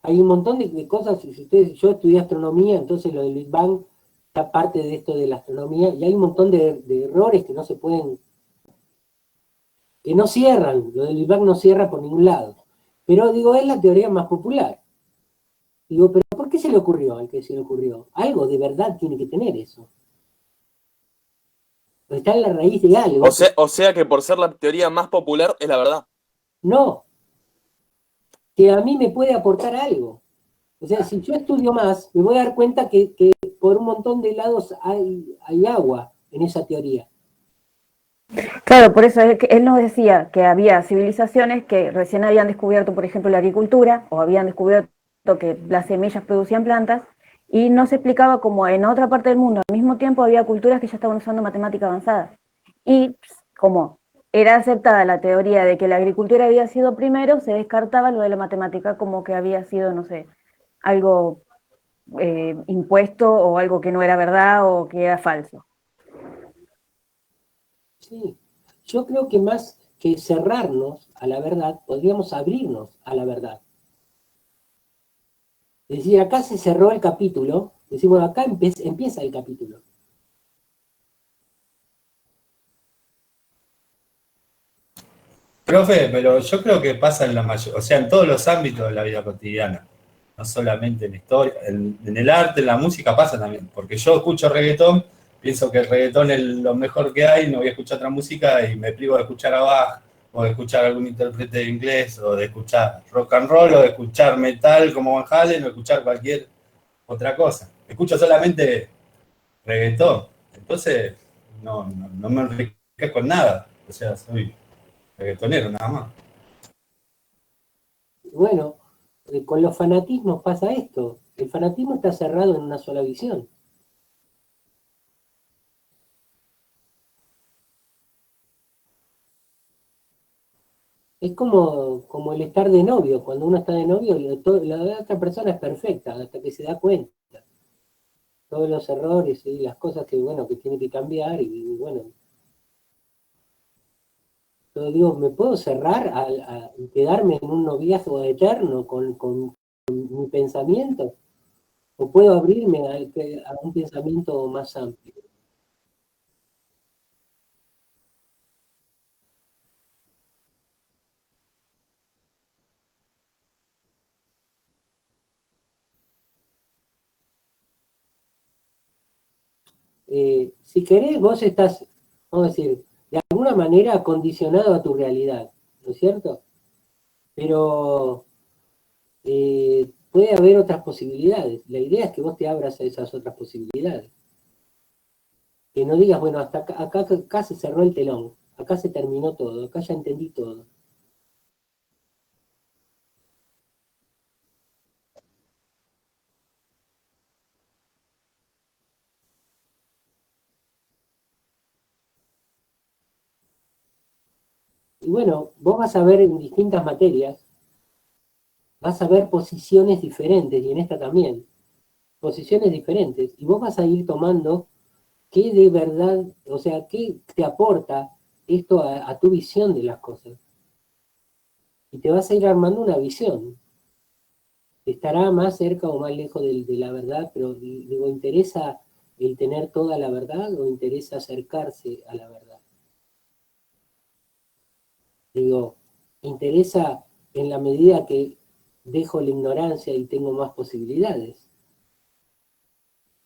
Hay un montón de cosas, yo estudié astronomía, entonces lo del Big Bang está parte de esto de la astronomía, y hay un montón de errores que no se pueden, que no cierran, lo del Big Bang no cierra por ningún lado. Pero digo, es la teoría más popular. Digo, pero ¿por qué se le ocurrió al que se le ocurrió? Algo de verdad tiene que tener eso. Está en la raíz de algo. O sea que por ser la teoría más popular es la verdad. No, que a mí me puede aportar algo. O sea, si yo estudio más, me voy a dar cuenta que por un montón de lados hay agua en esa teoría. Claro, por eso es que él nos decía que había civilizaciones que recién habían descubierto, por ejemplo, la agricultura, o habían descubierto que las semillas producían plantas, y no se explicaba cómo en otra parte del mundo al mismo tiempo había culturas que ya estaban usando matemática avanzada. Y como era aceptada la teoría de que la agricultura había sido primero, se descartaba lo de la matemática como que había sido, no sé, algo impuesto o algo que no era verdad o que era falso. Sí, yo creo que más que cerrarnos a la verdad, podríamos abrirnos a la verdad. Es decir, acá se cerró el capítulo, decimos, acá empieza el capítulo. Profe, pero yo creo que pasa en la mayoría, o sea, en todos los ámbitos de la vida cotidiana, no solamente en la historia, en el arte, en la música pasa también, porque yo escucho reggaetón, pienso que el reggaetón es lo mejor que hay, no voy a escuchar otra música y me privo de escuchar a Bach, o de escuchar algún intérprete de inglés, o de escuchar rock and roll, o de escuchar metal como Van Halen, o de escuchar cualquier otra cosa. Escucho solamente reggaetón, entonces no me enriquezco en nada, o sea, soy reggaetonero nada más. Bueno, con los fanatismos pasa esto. El fanatismo está cerrado en una sola visión. Es como el estar de novio. Cuando uno está de novio, la otra persona es perfecta, hasta que se da cuenta. Todos los errores y las cosas que, bueno, que tiene que cambiar, y bueno. Yo digo, ¿me puedo cerrar a quedarme en un noviazgo eterno con mi pensamiento? ¿O puedo abrirme a un pensamiento más amplio? Si querés, vos estás, vamos a decir, de alguna manera condicionado a tu realidad, ¿no es cierto? Pero puede haber otras posibilidades. La idea es que vos te abras a esas otras posibilidades. Que no digas, bueno, hasta acá se cerró el telón. acá se terminó todo, acá ya entendí todo. Y bueno, vos vas a ver en distintas materias, vas a ver posiciones diferentes, y en esta también, posiciones diferentes, y vos vas a ir tomando qué de verdad, o sea, qué te aporta esto a tu visión de las cosas. Y te vas a ir armando una visión. Estará más cerca o más lejos de la verdad, pero digo, ¿interesa el tener toda la verdad o interesa acercarse a la verdad? Digo, interesa en la medida que dejo la ignorancia y tengo más posibilidades.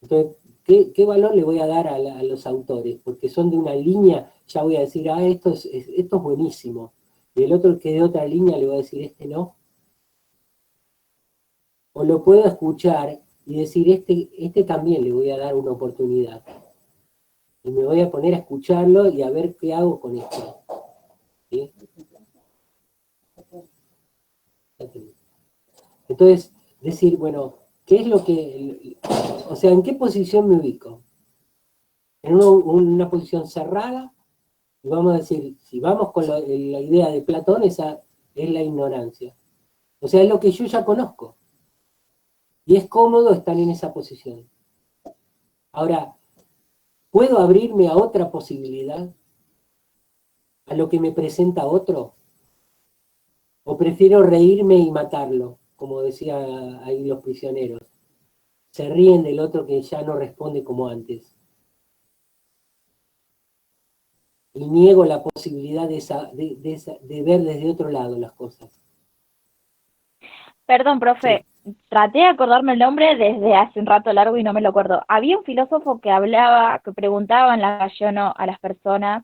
Entonces, ¿qué valor le voy a dar a los autores? Porque son de una línea, ya voy a decir, esto es buenísimo. Y el otro que de otra línea le voy a decir, este no. O lo puedo escuchar y decir, este también le voy a dar una oportunidad. Y me voy a poner a escucharlo y a ver qué hago con esto. ¿Sí? Entonces, decir, bueno, ¿qué es lo que, o sea, en qué posición me ubico? En una posición cerrada, y vamos a decir, si vamos con la idea de Platón, esa es la ignorancia. O sea, es lo que yo ya conozco. Y es cómodo estar en esa posición. Ahora, ¿puedo abrirme a otra posibilidad? ¿A lo que me presenta otro? ¿O prefiero reírme y matarlo? Como decía ahí los prisioneros. Se ríen del otro que ya no responde como antes. Y niego la posibilidad de ver desde otro lado las cosas. Perdón, profe, traté de acordarme el nombre desde hace un rato largo y no me lo acuerdo. Había un filósofo que hablaba, que preguntaba en la Gallono a las personas,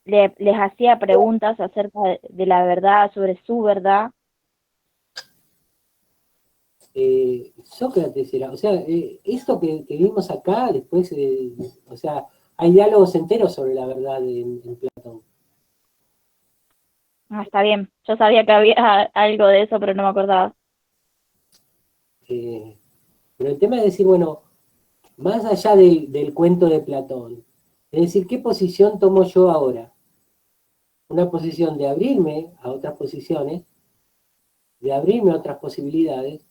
les hacía preguntas acerca de la verdad, sobre su verdad. Sócrates era, o sea, esto que vimos acá, después, o sea, hay diálogos enteros sobre la verdad en Platón. Ah, está bien, yo sabía que había algo de eso, pero no me acordaba. Pero el tema es decir, bueno, más allá del cuento de Platón, es decir, ¿qué posición tomo yo ahora? Una posición de abrirme a otras posiciones, de abrirme a otras posibilidades,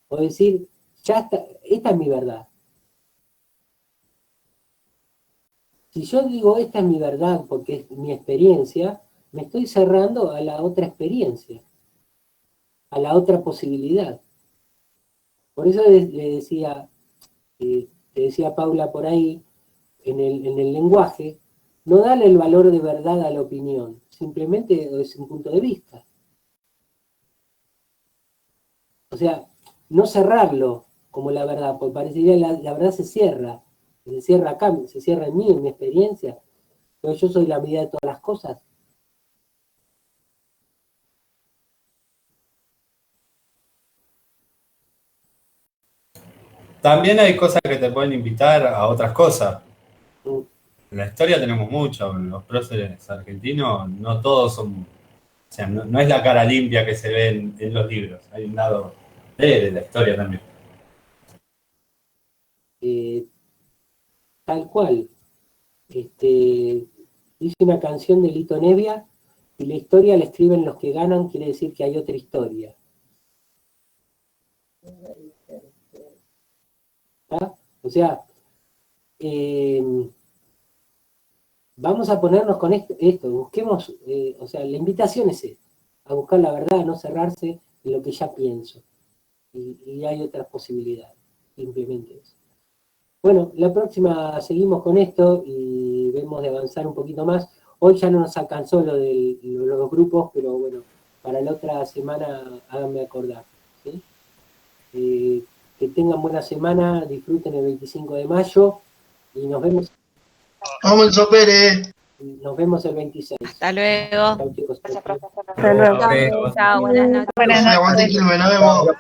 o decir, ya está, esta es mi verdad. Si yo digo esta es mi verdad porque es mi experiencia, me estoy cerrando a la otra experiencia, a la otra posibilidad. Por eso le decía, te decía Paula por ahí, en el lenguaje, no darle el valor de verdad a la opinión, simplemente es un punto de vista. O sea, no cerrarlo como la verdad, porque parecería la verdad se cierra acá, se cierra en mí, en mi experiencia, pero yo soy la medida de todas las cosas. También hay cosas que te pueden invitar a otras cosas. En la historia tenemos mucho, los próceres argentinos, no todos son, o sea, no es la cara limpia que se ve en los libros, hay un lado de la historia también. Tal cual. Hice una canción de Lito Nevia y la historia la escriben los que ganan, quiere decir que hay otra historia. ¿Ah? O sea, vamos a ponernos con esto busquemos, o sea, la invitación es esta, a buscar la verdad, a no cerrarse en lo que ya pienso. Y hay otras posibilidades, simplemente eso. Bueno, la próxima seguimos con esto y vemos de avanzar un poquito más. Hoy ya no nos alcanzó lo de los grupos, pero bueno, para la otra semana háganme acordar. ¿Sí? Que tengan buena semana, disfruten el 25 de mayo y nos vemos. Vamos, Enzo Pérez. Nos vemos el 26. Hasta luego. Chau, chicos. Hasta luego. Chao, buenas noches. Aguante, Quilmes, nos vemos.